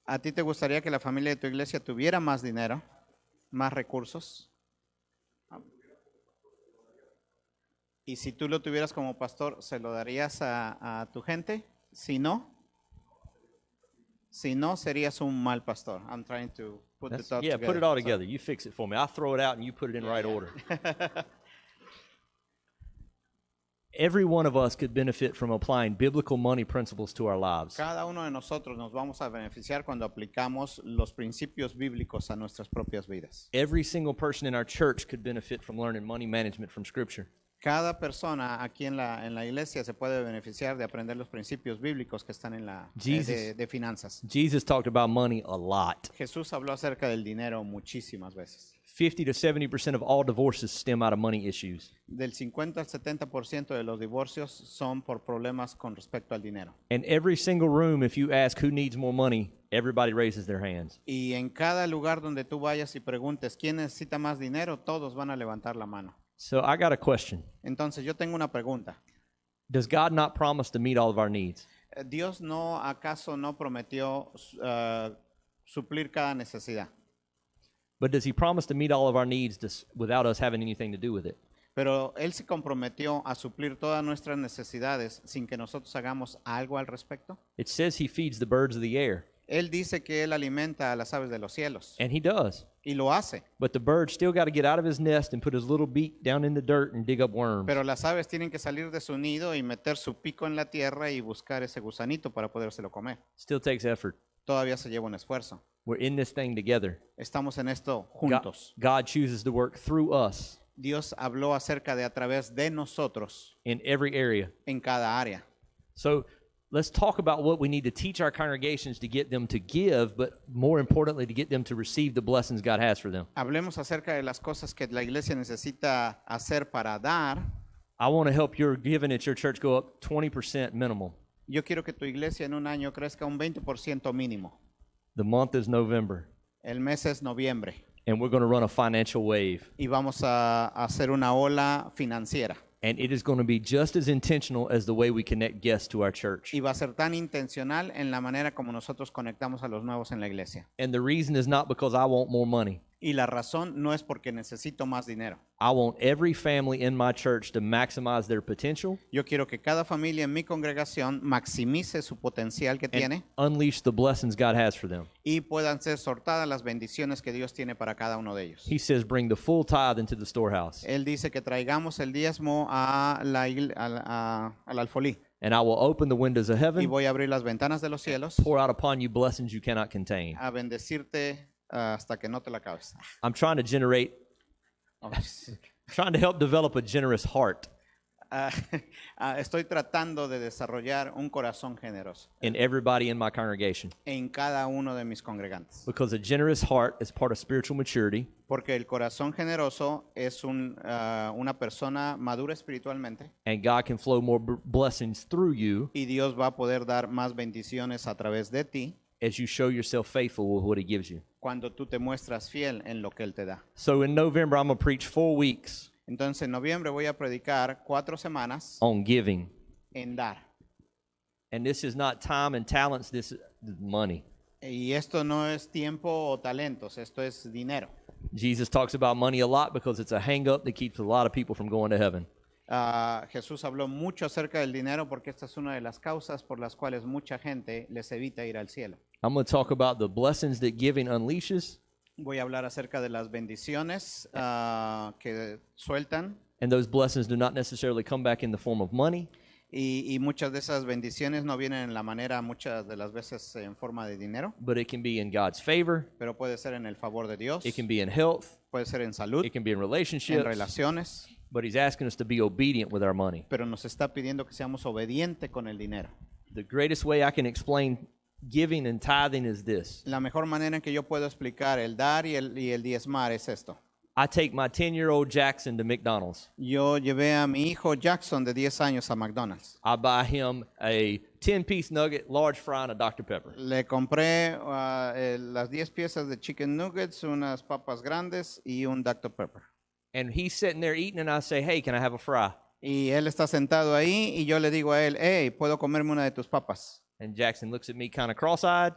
¿A ti te gustaría que la familia de tu iglesia tuviera más dinero, más recursos? Y si tú lo tuvieras como pastor, ¿se lo darías a tu gente? Si no, serías un mal pastor. I'm trying to put the thoughts Yeah, together. put it all together. You fix it for me. I'll throw it out and you put it in right yeah. order. Every one of us could benefit from applying biblical money principles to our lives. Cada uno de nosotros nos vamos a beneficiar cuando aplicamos los principios bíblicos a nuestras propias vidas. Every single person in our church could benefit from learning money management from Scripture. Cada persona aquí en la iglesia se puede beneficiar de aprender los principios bíblicos que están en de finanzas. Jesus talked about money a lot. Jesús habló acerca del dinero muchísimas veces. 50 to 70% of all divorces stem out of money issues. Del 50 al 70% de los divorcios son por problemas con respecto al dinero. And every single room, if you ask who needs more money, everybody raises their hands. Y en cada lugar donde tú vayas y preguntes quién necesita más dinero, todos van a levantar la mano. So I got a question. Entonces yo tengo una pregunta. Does God not promise to meet all of our needs? ¿Dios acaso no prometió suplir cada necesidad? But does he promise to meet all of our needs without us having anything to do with it? Pero Él se comprometió a suplir todas nuestras necesidades sin que nosotros hagamos algo al respecto. It says he feeds the birds of the air. Él dice que él alimenta a las aves de los cielos. And he does. Y lo hace. But the bird still got to get out of his nest and put his little beak down in the dirt and dig up worms. Pero las aves tienen que salir de su nido y meter su pico en la tierra y buscar ese gusanito para podérselo comer. Still takes effort. Todavía se lleva un esfuerzo. We're in this thing together. Estamos en esto God, juntos. God chooses to work through us Dios habló acerca de a través de nosotros in every area. en cada área. So let's talk about what we need to teach our congregations to get them to give, but more importantly, to get them to receive the blessings God has for them. Hablemos acerca de las cosas que la iglesia necesita hacer para dar. I want to help your giving at your church go up 20% minimal. Yo quiero que tu iglesia en un año crezca un 20% mínimo. The month is November, El mes es noviembre and we're going to run a financial wave. y vamos a hacer una ola financiera. And it is going to be just as intentional as the way we connect guests to our church. Y va a ser tan intencional en la manera como nosotros conectamos a los nuevos en la iglesia. And the reason is not because I want more money. Y la razón no es porque necesito más dinero. I want every family in my church to maximize their potential Yo quiero que cada familia en mi congregación maximice su potencial que tiene and unleash the blessings God has for them. y puedan ser sortadas las bendiciones que Dios tiene para cada uno de ellos. He says, bring the full tithe into the storehouse, Él dice que traigamos el diezmo al alfolí and I will open the windows of y heaven, voy a abrir las ventanas de los cielos pour out upon you blessings you cannot contain. a bendecirte hasta que no te la acabes. I'm trying to generate, trying to help develop a generous heart Estoy tratando de desarrollar un corazón generoso in everybody in my congregation, en cada uno de mis congregantes. because a generous heart is part of spiritual maturity, Porque el corazón generoso es una persona madura espiritualmente and God can flow more blessings through you y Dios va a poder dar más bendiciones a través de ti as you show yourself faithful with what He gives you. cuando tú te muestras fiel en lo que Él te da. So in November, I'm going to preach 4 weeks Entonces en noviembre voy a predicar 4 semanas on giving. en dar. And this is not time and talents, this is money. Y esto no es tiempo o talentos, esto es dinero. Jesus talks about money a lot because it's a hang-up that keeps a lot of people from going to heaven. Jesús habló mucho acerca del dinero porque esta es una de las causas por las cuales mucha gente les evita ir al cielo. I'm going to talk about the blessings that giving unleashes, Voy a hablar acerca de las bendiciones que sueltan and those blessings do not necessarily come back in the form of money, y muchas de esas bendiciones no vienen en la manera, muchas de las veces en forma de dinero, but it can be in God's favor, pero puede ser en el favor de Dios, it can be in health, puede ser en salud, it can be in en relationships, relaciones, but He's asking us to be obedient with our money. pero nos está pidiendo que seamos obedientes con el dinero. The greatest way I can explain giving and tithing is this. La mejor manera en que yo puedo explicar el dar y el diezmar es esto. I take my 10-year-old Jackson to McDonald's. Yo llevé a mi hijo Jackson de 10 años a McDonald's. I buy him a 10-piece nugget, large fry, and a Dr. Pepper. Le compré las 10 piezas de chicken nuggets, unas papas grandes y un Dr. Pepper. And he's sitting there eating, and I say, hey, can I have a fry? Y él está sentado ahí y yo le digo a él, hey, ¿puedo comerme una de tus papas? And Jackson looks at me kind of cross-eyed,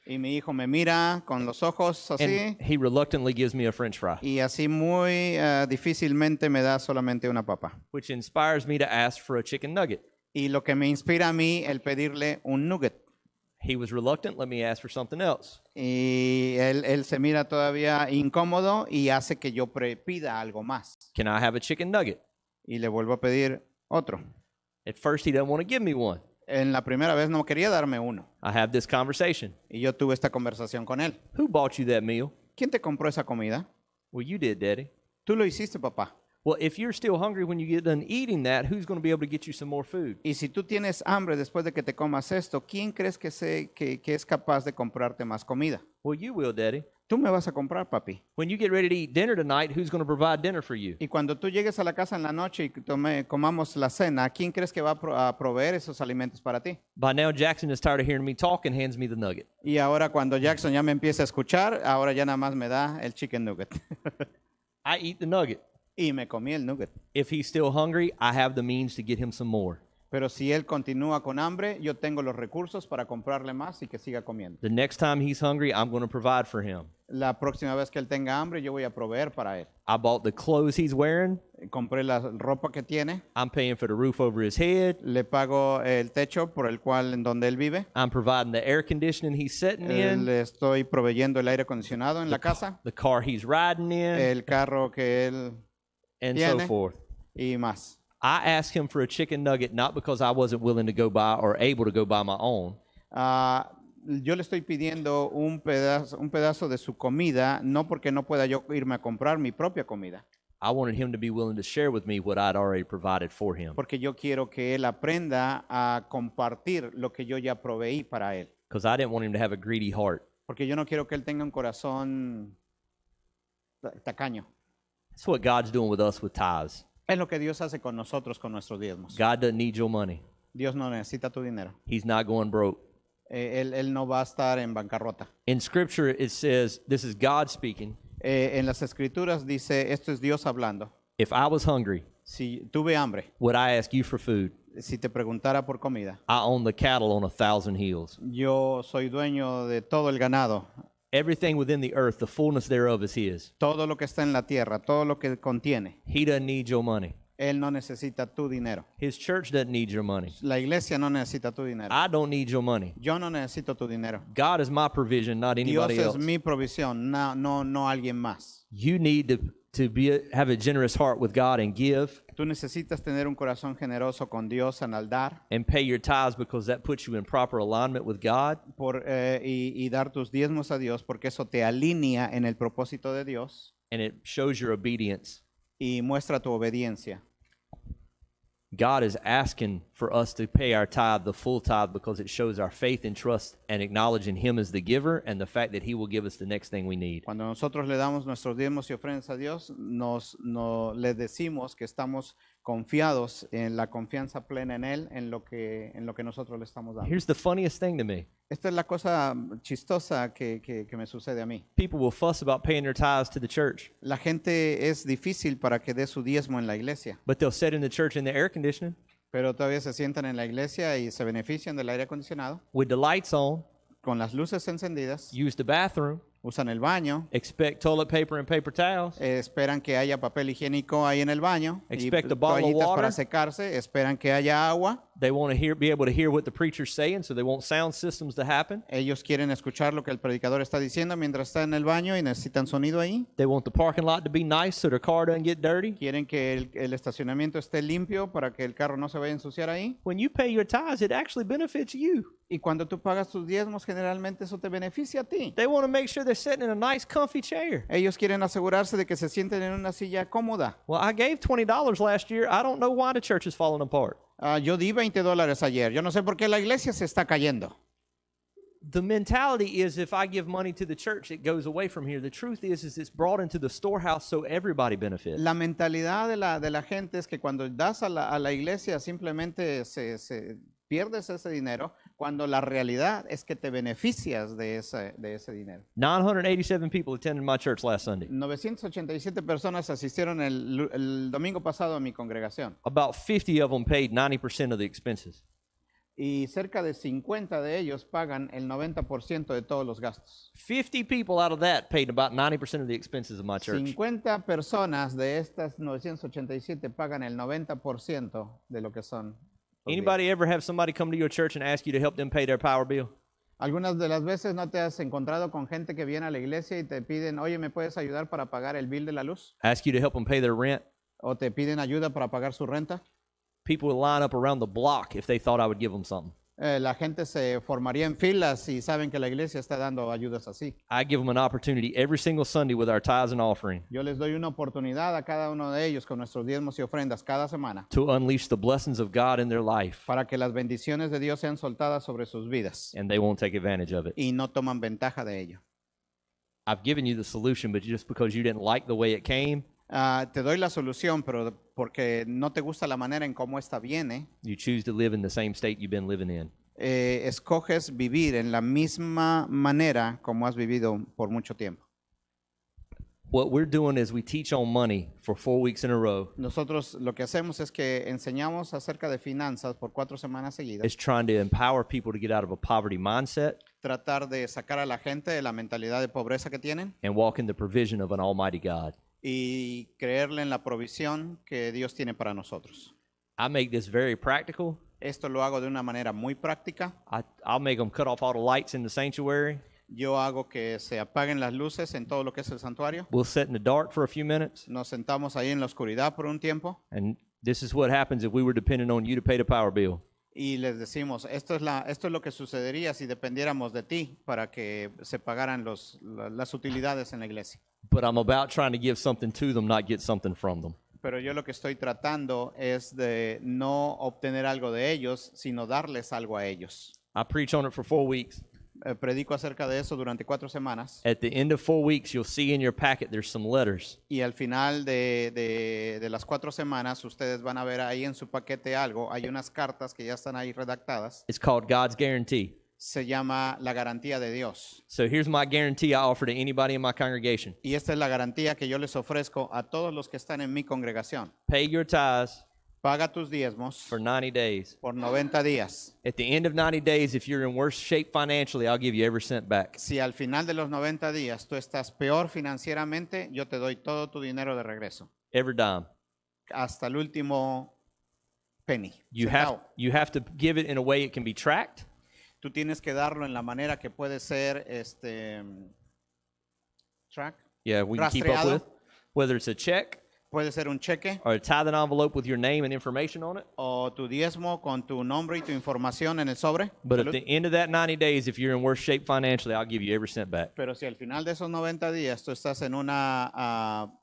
Y mi hijo me mira con los ojos así and he reluctantly gives me a French fry, y así muy difícilmente me da solamente una papa. which inspires me to ask for a chicken nugget. Y lo que me inspira a mí el pedirle un nugget. He was reluctant. Let me ask for something else. Y él se mira todavía incómodo y hace que yo pida algo más. Can I have a chicken nugget? Y le vuelvo a pedir otro. At first, he doesn't want to give me one. En la primera vez no quería darme uno. I have this conversation. Y yo tuve esta conversación con él. Who bought you that meal? ¿Quién te compró esa comida? Well, you did, Daddy. Tú lo hiciste, papá. Well, if you're still hungry when you get done eating that, who's going to be able to get you some more food? Y si tú tienes hambre después de que te comas esto, ¿quién crees que es capaz de comprarte más comida? Well, you will, Daddy. Tú me vas a comprar, papi. When you get ready to eat dinner tonight, who's going to provide dinner for you? Y cuando tú llegues a la casa en la noche y comamos la cena, ¿quién crees que va a proveer esos alimentos para ti? By now, Jackson is tired of hearing me talk and hands me the nugget. Y ahora cuando Jackson ya me empieza a escuchar, ahora ya nada más me da el chicken nugget. I eat the nugget. Y me comí el nugget. If he's still hungry, I have the means to get him some more. Pero si él continúa con hambre, yo tengo los recursos para comprarle más y que siga comiendo. The next time he's hungry, I'm going to provide for him. La próxima vez que él tenga hambre, yo voy a proveer para él. I bought the clothes he's wearing. Compré la ropa que tiene. I'm paying for the roof over his head. Le pago el techo por el cual en donde él vive. I'm providing the air conditioning he's sitting in. Le estoy proveyendo el aire acondicionado en la casa. The car he's riding in. El carro que él and tiene, so forth. Y más. I asked him for a chicken nugget not because I wasn't willing to go buy or able to go buy my own. Yo le estoy pidiendo un pedazo de su comida, no porque no pueda yo irme a comprar mi propia comida. I wanted him to be willing to share with me what I'd already provided for him. Porque yo quiero que él aprenda a compartir lo que yo ya proveí para él. Because I didn't want him to have a greedy heart. Porque yo no quiero que él tenga un corazón tacaño. That's what God's doing with us with tithes. Es lo que Dios hace con nosotros con nuestros diezmos. God doesn't need your money. Dios no necesita tu dinero. He's not going broke. Él no va a estar en bancarrota. In Scripture, it says, this is God speaking. En las Escrituras dice, esto es Dios hablando. If I was hungry, si tuve hambre, would I ask you for food? Si te preguntara por comida. I own the cattle on 1,000 hills. Yo soy dueño de todo el ganado. Everything within the earth, the fullness thereof is his. Todo lo que está en la tierra, todo lo que contiene. He doesn't need your money. Él no necesita tu dinero. His church doesn't need your money. La iglesia no necesita tu dinero. I don't need your money. Yo no necesito tu dinero. God is my provision, not anybody Dios else. es mi provisión, no alguien más. You need to have a generous heart with God and give. Tú necesitas tener un corazón generoso con Dios al dar. And pay your tithes because that puts you in proper alignment with God. Y dar tus diezmos a Dios porque eso te alinea en el propósito de Dios. And it shows your obedience. Y muestra tu obediencia. God is asking for us to pay our tithe, the full tithe, because it shows our faith and trust and acknowledging Him as the giver and the fact that He will give us the next thing we need. Cuando nosotros le damos nuestros diezmos y ofrendas a Dios, le decimos que estamos confiados en la confianza plena en Él, en lo que nosotros le estamos dando. Here's the funniest thing to me. Esta es la cosa chistosa que me sucede a mí. People will fuss about paying their tithes to the church. La gente es difícil para que dé su diezmo en la iglesia. But they'll sit in the church in the air conditioning. Pero todavía se sientan en la iglesia y se benefician del aire acondicionado. With the lights on. Con las luces encendidas. Use the bathroom. Usan el baño. Expect toilet paper and paper towels. Esperan que haya papel higiénico ahí en el baño. Expect y a bottle of water. Para secarse. Esperan que haya agua. They want to be able to hear what the preacher's saying, so they want sound systems to happen. Ellos quieren escuchar lo que el predicador está diciendo mientras está en el baño y necesitan sonido ahí. They want the parking lot to be nice so their car doesn't get dirty. Quieren que el estacionamiento esté limpio para que el carro no se vaya a ensuciar ahí. When you pay your tithes, it actually benefits you. Y cuando tú pagas tus diezmos, generalmente eso te beneficia a ti. They want to make sure they're sitting in a nice, comfy chair. Ellos quieren asegurarse de que se sienten en una silla cómoda. Well, I gave $20 last year. I don't know why the church is falling apart. Yo di $20 ayer. Yo no sé por qué la iglesia se está cayendo. The mentality is if I give money to the church, it goes away from here. The truth is it's brought into the storehouse so everybody benefits. La mentalidad de la gente es que cuando das a la iglesia simplemente pierdes ese dinero, cuando la realidad es que te beneficias de ese dinero. 987 people attended my church last Sunday. 987 personas asistieron el domingo pasado a mi congregación. About 50 of them paid 90% of the expenses. Y cerca de 50 de ellos pagan el 90% de todos los gastos. 50 people out of that paid about 90% of the expenses of my church. 50 personas de estas 987 pagan el 90% de lo que son. Anybody ever have somebody come to your church and ask you to help them pay their power bill? Algunas de las veces no te has encontrado con gente que viene a la iglesia y te piden, oye, ¿me puedes ayudar para pagar el bill de la luz? Ask you to help them pay their rent? O te piden ayuda para pagar su renta. People would line up around the block if they thought I would give them something. La gente se formaría en filas si saben que la iglesia está dando ayudas así. I give them an opportunity every single Sunday with our tithes and offering. Yo les doy una oportunidad a cada uno de ellos con nuestros diezmos y ofrendas cada semana. To unleash the blessings of God in their life. Para que las bendiciones de Dios sean soltadas sobre sus vidas. And they won't take advantage of it. Y no toman ventaja de ello. I've given you the solution, but just because you didn't like the way it came. Te doy la solución, pero porque no te gusta la manera en cómo esta viene. You choose to live in the same state you've been living in. Escoges vivir en la misma manera como has vivido por mucho tiempo. What we're doing is we teach on money for 4 weeks in a row. Nosotros lo que hacemos es que enseñamos acerca de finanzas por 4 semanas seguidas. It's trying to empower people to get out of a poverty mindset. tratar de sacar a la gente de la mentalidad de pobreza que tienen and walk in the provision of an almighty God. y creerle en la provisión que Dios tiene para nosotros. I make this very practical. Esto lo hago de una manera muy práctica. I'll make them cut off all the lights in the sanctuary. Yo hago que se apaguen las luces en todo lo que es el santuario. We'll sit in the dark for a few minutes. Nos sentamos ahí en la oscuridad por un tiempo And this is what happens if we were dependent on you to pay the power bill. y les decimos, esto es lo que sucedería si dependiéramos de ti para que se pagaran las utilidades en la iglesia. But I'm about trying to give something to them, not get something from them. Pero yo lo que estoy tratando es de no obtener algo de ellos, sino darles algo a ellos. I preach on it for 4 weeks. Predico acerca de eso durante 4 semanas. At the end of 4 weeks, you'll see in your packet there's some letters. Y al final de las 4 semanas, ustedes van a ver ahí en su paquete algo. Hay unas cartas que ya están ahí redactadas. It's called God's Guarantee. Se llama la garantía de Dios. So here's my guarantee I offer to anybody in my congregation. Y esta es la garantía que yo les ofrezco a todos los que están en mi congregación. Pay your tithes Paga tus diezmos for 90 days. por 90 días. At the end of 90 days, if you're in worse shape financially, I'll give you every cent back. Si al final de los 90 días tú estás peor financieramente, yo te doy todo tu dinero de regreso. Every dime. Hasta el último penny. You centavo. have to give it in a way it can be tracked. Tú tienes que darlo en la manera que puede ser track. Yeah, we can keep up Rastreado. with. Whether it's a check Puede ser un cheque or a tithing envelope with your name and information on it. o tu diezmo con tu nombre y tu información en el sobre. But at Salud. the end of that 90 days, if you're in worse shape financially, I'll give you every cent back. Pero si al final de esos 90 días tú estás en una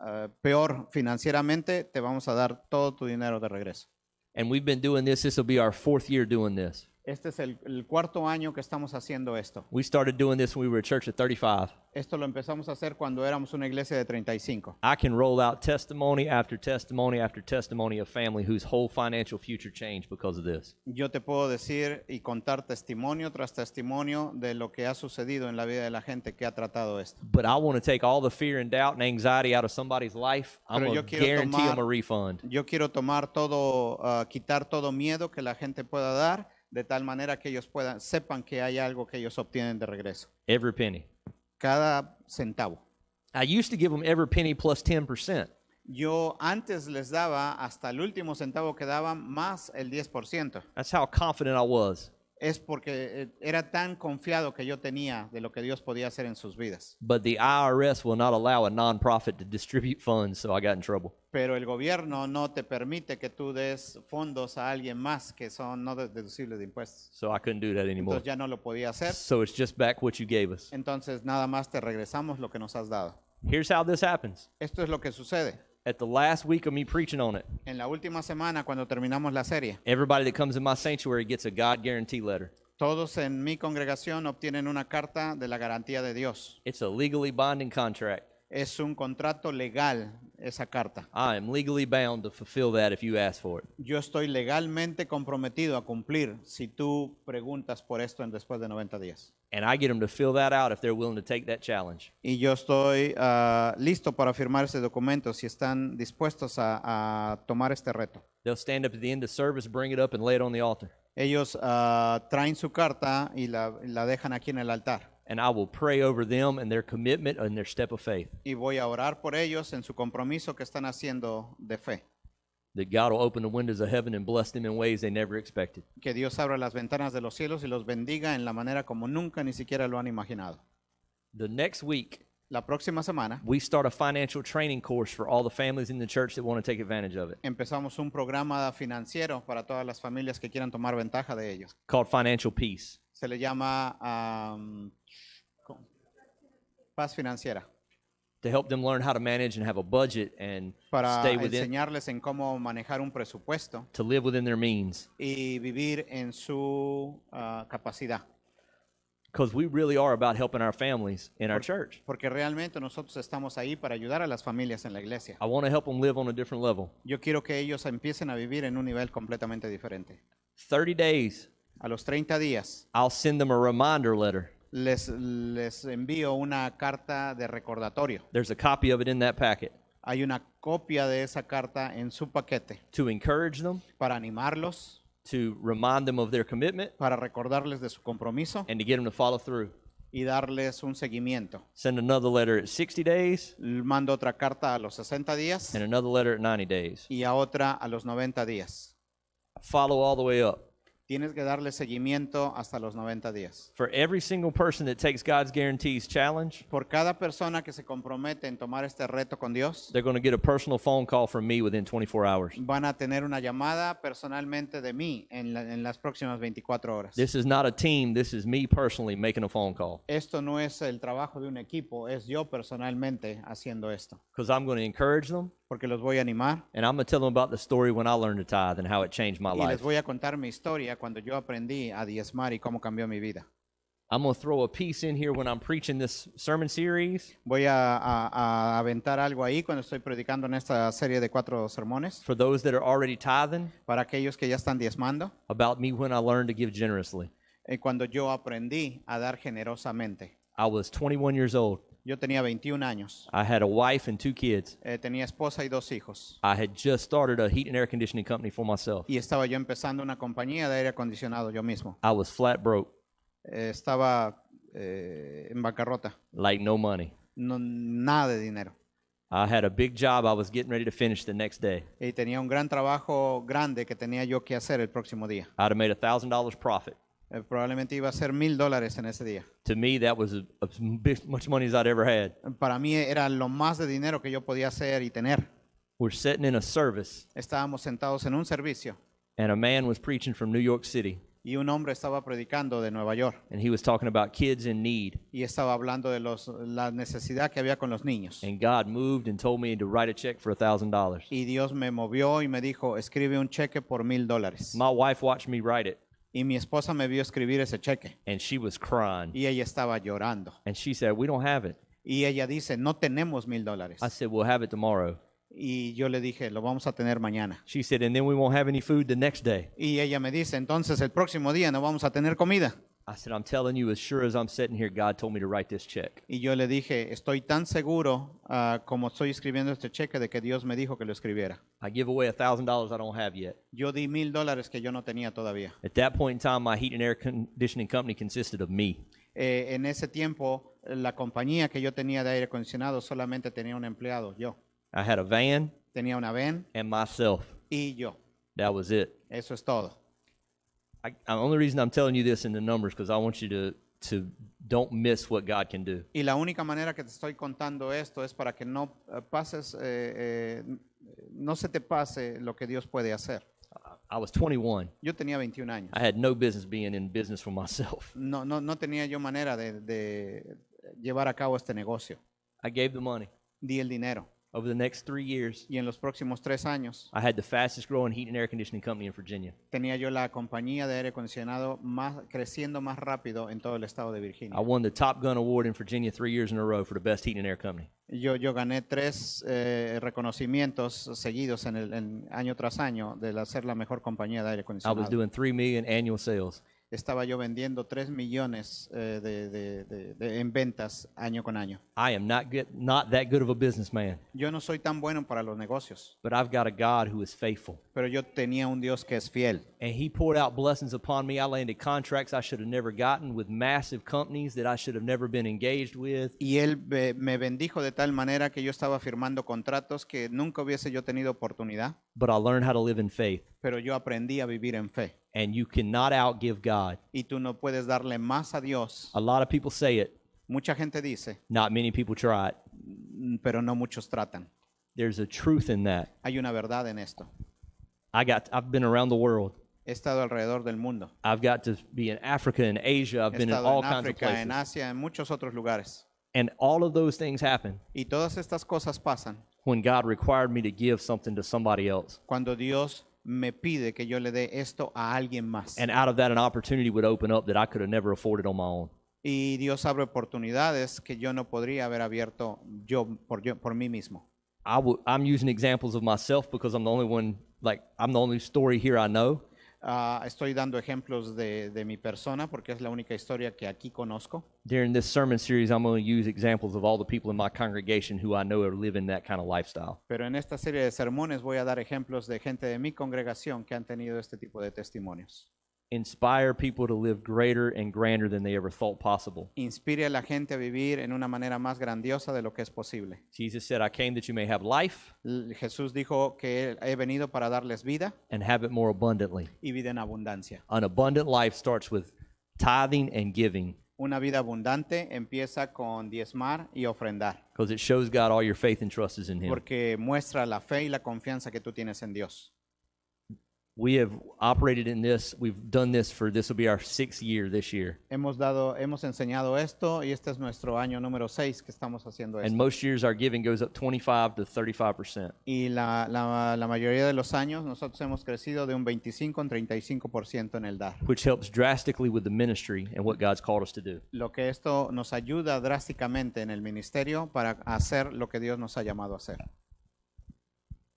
peor financieramente, te vamos a dar todo tu dinero de regreso. And we've been doing this. This will be our 4th year doing this. Este es el 4º año que estamos haciendo esto. We started doing this when we were a church of 35. Esto lo empezamos a hacer cuando éramos una iglesia de 35. I can roll out testimony after testimony after testimony of family whose whole financial future changed because of this. Yo te puedo decir y contar testimonio tras testimonio de lo que ha sucedido en la vida de la gente que ha tratado esto. But I want to take all the fear and doubt and anxiety out of somebody's life. I'm Pero going yo to quiero guarantee them a tomar- refund. Yo quiero tomar todo, quitar todo miedo que la gente pueda dar, de tal manera que ellos sepan que hay algo que ellos obtienen de regreso. Every penny. Cada centavo. I used to give them every penny plus 10%. Yo antes les daba hasta el último centavo que daban más el 10%. That's how confident I was. Es porque era tan confiado que yo tenía de lo que Dios podía hacer en sus vidas. But the IRS will not allow a nonprofit to distribute funds, so I got in trouble. Pero el gobierno no te permite que tú des fondos a alguien más que son no deducibles de impuestos. So I couldn't do that anymore. Entonces ya no lo podía hacer. So it's just back what you gave us. Entonces nada más te regresamos lo que nos has dado. Here's how this happens. Esto es lo que sucede. At the last week of me preaching on it, En la última semana, cuando terminamos la serie, everybody that comes in my sanctuary gets a God guarantee letter. todos en mi congregación obtienen una carta de la garantía de Dios. It's a legally binding contract. Es un contrato legal esa carta. I am legally bound to fulfill that if you ask for it. Yo estoy legalmente comprometido a cumplir si tú preguntas por esto después de 90 días. And I get them to fill that out if they're willing to take that challenge. Y yo estoy listo para firmar ese documento si están dispuestos a tomar este reto. They'll stand up at the end of service, bring it up, and lay it on the altar. Ellos traen su carta y la dejan aquí en el altar. And I will pray over them and their commitment and their step of faith. Y voy a orar por ellos en su compromiso que están haciendo de fe. That God will open the windows of heaven and bless them in ways they never expected. Que Dios abra las ventanas de los cielos y los bendiga en la manera como nunca ni siquiera lo han imaginado. The next week, La próxima semana we start a financial training course for all the families in the church that want to take advantage of it, empezamos un programa financiero para todas las familias que quieran tomar ventaja de ellos. called Financial Peace. Se le llama paz financiera, To help them learn how to manage and have a budget and para stay within, enseñarles en cómo manejar un presupuesto to live within their means. y vivir en su capacidad. Because we really are about helping our families in our church. Porque realmente nosotros estamos ahí para ayudar a las familias en la iglesia. I want to help them live on a different level. Yo quiero que ellos empiecen a vivir en un nivel completamente diferente. 30 days, A los 30 días I'll send them a reminder letter. les envío una carta de recordatorio. There's a copy of it in that packet Hay una copia de esa carta en su paquete to encourage them, para animarlos, to remind them of their commitment para recordarles de su compromiso and to get them to follow through. y darles un seguimiento. Send another letter at 60 days Mando otra carta a los 60 días and another letter at 90 days. y a otra a los 90 días. Follow all the way up. Tienes que darle seguimiento hasta los 90 días. For every single person that takes God's guarantees challenge, Por cada persona que se compromete en tomar este reto con Dios, they're going to get a personal phone call from me within 24 hours. van a tener una llamada personalmente de mí en las próximas 24 horas. This is not a team. This is me personally making a phone call Esto no es el trabajo de un equipo, es yo personalmente haciendo esto. because I'm going to encourage them Porque los voy a animar and I'm going to tell them about the story when I learned to tithe and how it changed my y les life. voy a contar mi historia cuando yo aprendí a diezmar y cómo cambió mi vida. I'm going to throw a piece in here when I'm preaching this sermon series Voy a aventar algo ahí cuando estoy predicando en esta serie de 4 sermones for those that are already tithing para aquellos que ya están diezmando. about me when I learned to give generously. Cuando yo aprendí a dar generosamente. I was 21 years old. Yo tenía 21 años. I had a wife and 2 kids. Tenía esposa y 2 hijos. I had just started a heat and air conditioning company for myself. Y estaba yo empezando una compañía de aire acondicionado yo mismo. I was flat broke, Estaba en bancarrota. like no money. No, nada de dinero. I had a big job I was getting ready to finish the next day. Y tenía un gran trabajo grande que tenía yo que hacer el próximo día. I'd have made $1,000 profit. Probablemente iba a ser $1,000 en ese día. To me, that was as much money as I'd ever had. Para mí era lo más de dinero que yo podía hacer y tener. We're sitting in a service, Estábamos sentados en un servicio and a man was preaching from New York City, y un hombre estaba predicando de Nueva York and he was talking about kids in need. y estaba hablando de la necesidad que había con los niños. And God moved and told me to write a check for $1,000. Y Dios me movió y me dijo, escribe un cheque por $1,000. My wife watched me write it, Y mi esposa me vio escribir ese cheque and she was crying. y ella estaba llorando. And she said, "We don't have it." Y ella dice, no tenemos $1,000. I said, "We'll have it tomorrow." Y yo le dije, lo vamos a tener mañana. She said, "And then we won't have any food the next day." Y ella me dice, entonces el próximo día no vamos a tener comida. I said, "I'm telling you, as sure as I'm sitting here, God told me to write this check." Y yo le dije, estoy tan seguro como estoy escribiendo este cheque de que Dios me dijo que lo escribiera. I give away $1,000 I don't have yet. Yo di $1,000 que yo no tenía todavía. At that point in time, my heat and air conditioning company consisted of me. En ese tiempo, la compañía que yo tenía de aire acondicionado solamente tenía un empleado, yo. I had a van Tenía una van and myself. y yo. That was it. Eso es todo. The only reason I'm telling you this in the numbers because I want you to don't miss what God can do. Y la única manera que te estoy contando esto es para que no no se te pase lo que Dios puede hacer. I was 21. Yo tenía 21 años. I had no business being in business for myself. No tenía yo manera de llevar a cabo este negocio. I gave the money. Di el dinero. Over the next 3 years, Y en los próximos 3 años I had the fastest growing heat and air conditioning company in Virginia. tenía yo la compañía de aire acondicionado creciendo más rápido en todo el estado de Virginia. I won the Top Gun Award in Virginia 3 years in a row for the best heat and air company. Yo gané 3 reconocimientos seguidos año tras año de ser la mejor compañía de aire I was acondicionado. doing 3 million annual sales. Estaba yo vendiendo 3 millones en ventas año con año. I am not that good of a businessman, Yo no soy tan bueno para los negocios, but I've got a God who is faithful. pero yo tenía un Dios que es fiel. And he poured out blessings upon me. I landed contracts I should have never gotten with massive companies that I should have never been engaged with. Y Él me bendijo de tal manera que yo estaba firmando contratos que nunca hubiese yo tenido oportunidad, But I learned how to live in faith. pero yo aprendí a vivir en fe. And you cannot outgive God. Y tú no puedes darle más a Dios. A lot of people say it. Mucha gente dice, Not many people try it. pero no muchos tratan. There's a truth in that. Hay una verdad en esto. I've been around the world. He estado alrededor del mundo. I've got to be in Africa and Asia. I've He been in estado all en kinds of África, en places. Asia, en muchos otros lugares. And all of those things happen Y todas estas cosas pasan when God required me to give something to somebody else. cuando Dios me pide que yo le dé esto a alguien más. And out of that, an opportunity would open up that I could have never afforded on my own. Y Dios abre oportunidades que yo no podría haber abierto por mí mismo. I'm using examples of myself because I'm the only story here I know. Estoy dando ejemplos de mi persona porque es la única historia que aquí conozco. During this sermon series, I'm going to use examples of all the people in my congregation who I know are living that kind of lifestyle. Pero en esta serie de sermones voy a dar ejemplos de gente de mi congregación que han tenido este tipo de testimonios. Inspire people to live greater and grander than they ever thought possible. Inspire a la gente a vivir en una manera más grandiosa de lo que es posible. Jesus said, I came that you may have life Jesús dijo que he venido para darles vida and have it more abundantly. y vida en abundancia. An abundant life starts with tithing and giving Una vida abundante empieza con diezmar y ofrendar, because it shows God all your faith and trust is in Him. porque muestra la fe y la confianza que tú tienes en Dios. We have operated in this. We've done this this will be our 6th year this year. Hemos enseñado esto y este es nuestro año número 6 que estamos haciendo And esto. most years our giving goes up 25 to 35%. Y la mayoría de los años nosotros hemos crecido de un 25 a un 35% en el dar. Which helps drastically with the ministry and what God's called us to do. Lo que esto nos ayuda drásticamente en el ministerio para hacer lo que Dios nos ha llamado a hacer.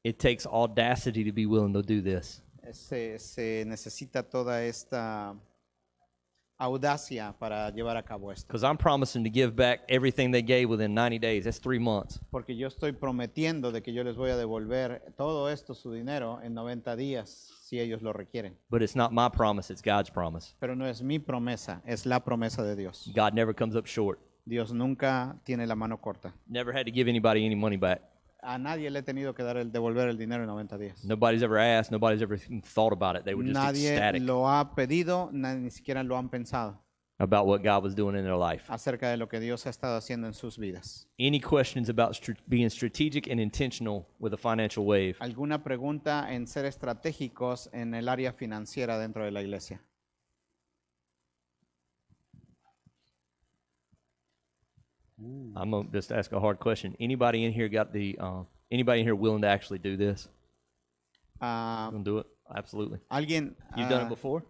It takes audacity to be willing to do this. Se necesita toda esta audacia para llevar a cabo esto. Because I'm promising to give back everything they gave within 90 days. That's 3 months. Porque yo estoy prometiendo de que yo les voy a devolver todo esto, su dinero, en 90 días, si ellos lo requieren. But it's not my promise, it's God's promise. Pero no es mi promesa, es la promesa de Dios. God never comes up short. Dios nunca tiene la mano corta. Never had to give anybody any money back. A nadie le he tenido que devolver el dinero en 90 días. Nobody's ever asked, nobody's ever thought about it. They were just Nadie ecstatic lo ha pedido, ni siquiera lo han pensado about what God was doing in their life. acerca de lo que Dios ha estado haciendo en sus vidas. Any questions about being strategic and intentional with a financial wave? ¿Alguna pregunta en ser estratégicos en el área financiera dentro de la iglesia? I'm gonna just ask a hard question. Anybody in here anybody in here willing to actually do this? Ah, Gonna do it? Absolutely. ¿Alguien? You've done it before?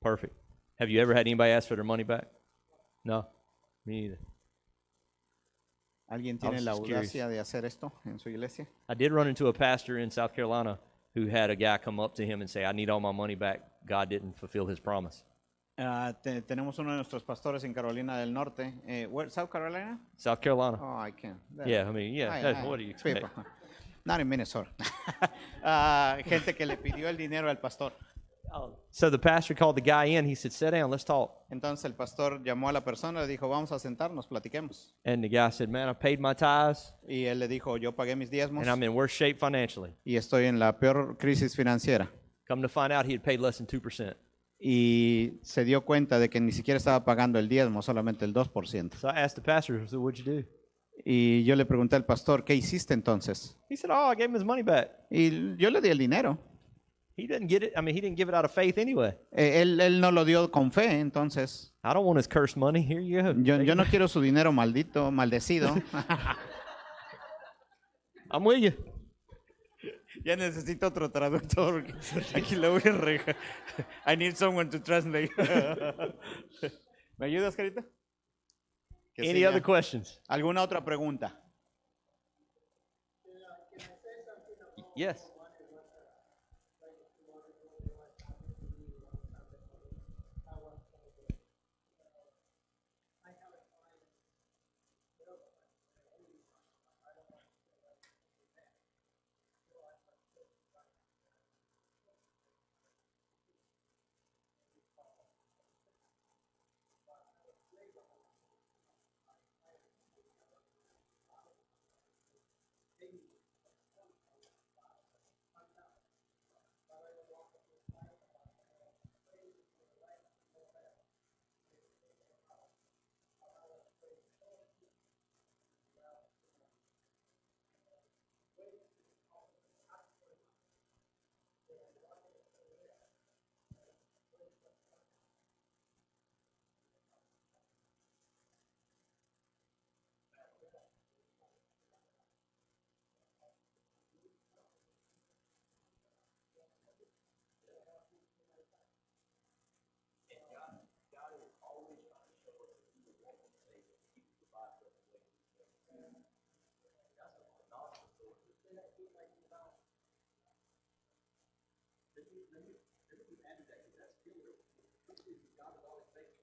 Perfect. Have you ever had anybody ask for their money back? No? Me either. ¿Alguien I tiene was la just curious. audacia de hacer esto en su iglesia? I did run into a pastor in South Carolina who had a guy come up to him and say, I need all my money back. God didn't fulfill his promise. Tenemos uno de nuestros pastores en Carolina del Norte. South Carolina? South Carolina? Oh, I can't. Yeah, I mean, yeah. What do you expect? Not in Minnesota. Gente que le pidió el dinero al pastor. So the pastor called the guy in. He said, sit down, let's talk. Entonces el pastor llamó a la persona, le dijo, vamos a sentarnos, platiquemos. And the guy said, man, I paid my tithes, Y él le dijo, yo pagué mis diezmos and I'm in worse shape financially. y estoy en la peor crisis financiera. Come to find out, he had paid less than 2%. Y se dio cuenta de que ni siquiera estaba pagando el diezmo, solamente el 2%. So I asked the pastor, so what'd you do? Y yo le pregunté al pastor, ¿qué hiciste entonces? He said, oh, I gave him his money back. Y yo le di el dinero. He didn't get it. I mean, he didn't give it out of faith anyway. Él no lo dio con fe, entonces. I don't want his cursed money. Here you go. Yo no quiero su dinero maldito, maldecido. I'm with you. Ya necesito otro traductor. Aquí lo voy a regar. I need someone to translate. ¿Me ayudas, Carita? Que Any sí, other ya. questions? ¿Alguna otra pregunta? Yes.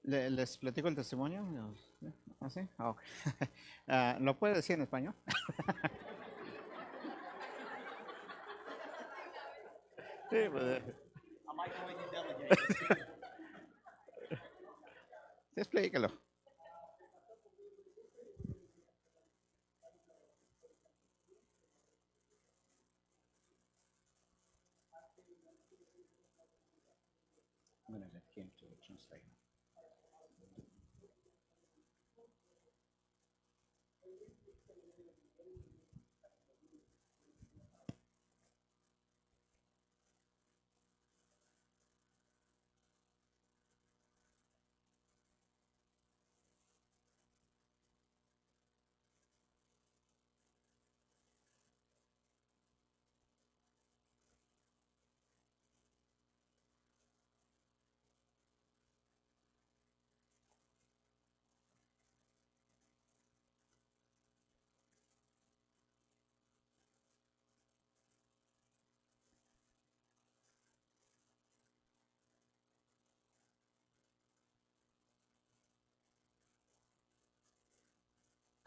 ¿Les platico el testimonio? ¿Ah, sí? Ah, ok. ¿Lo puede decir en español? Sí, pues, sí, explíquelo. I'm gonna let him to translate.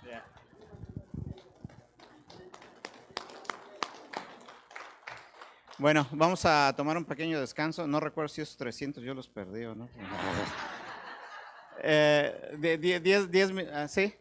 Yeah. Bueno, vamos a tomar un pequeño descanso. No recuerdo si esos 300 yo los perdí o no. 10, ¿sí?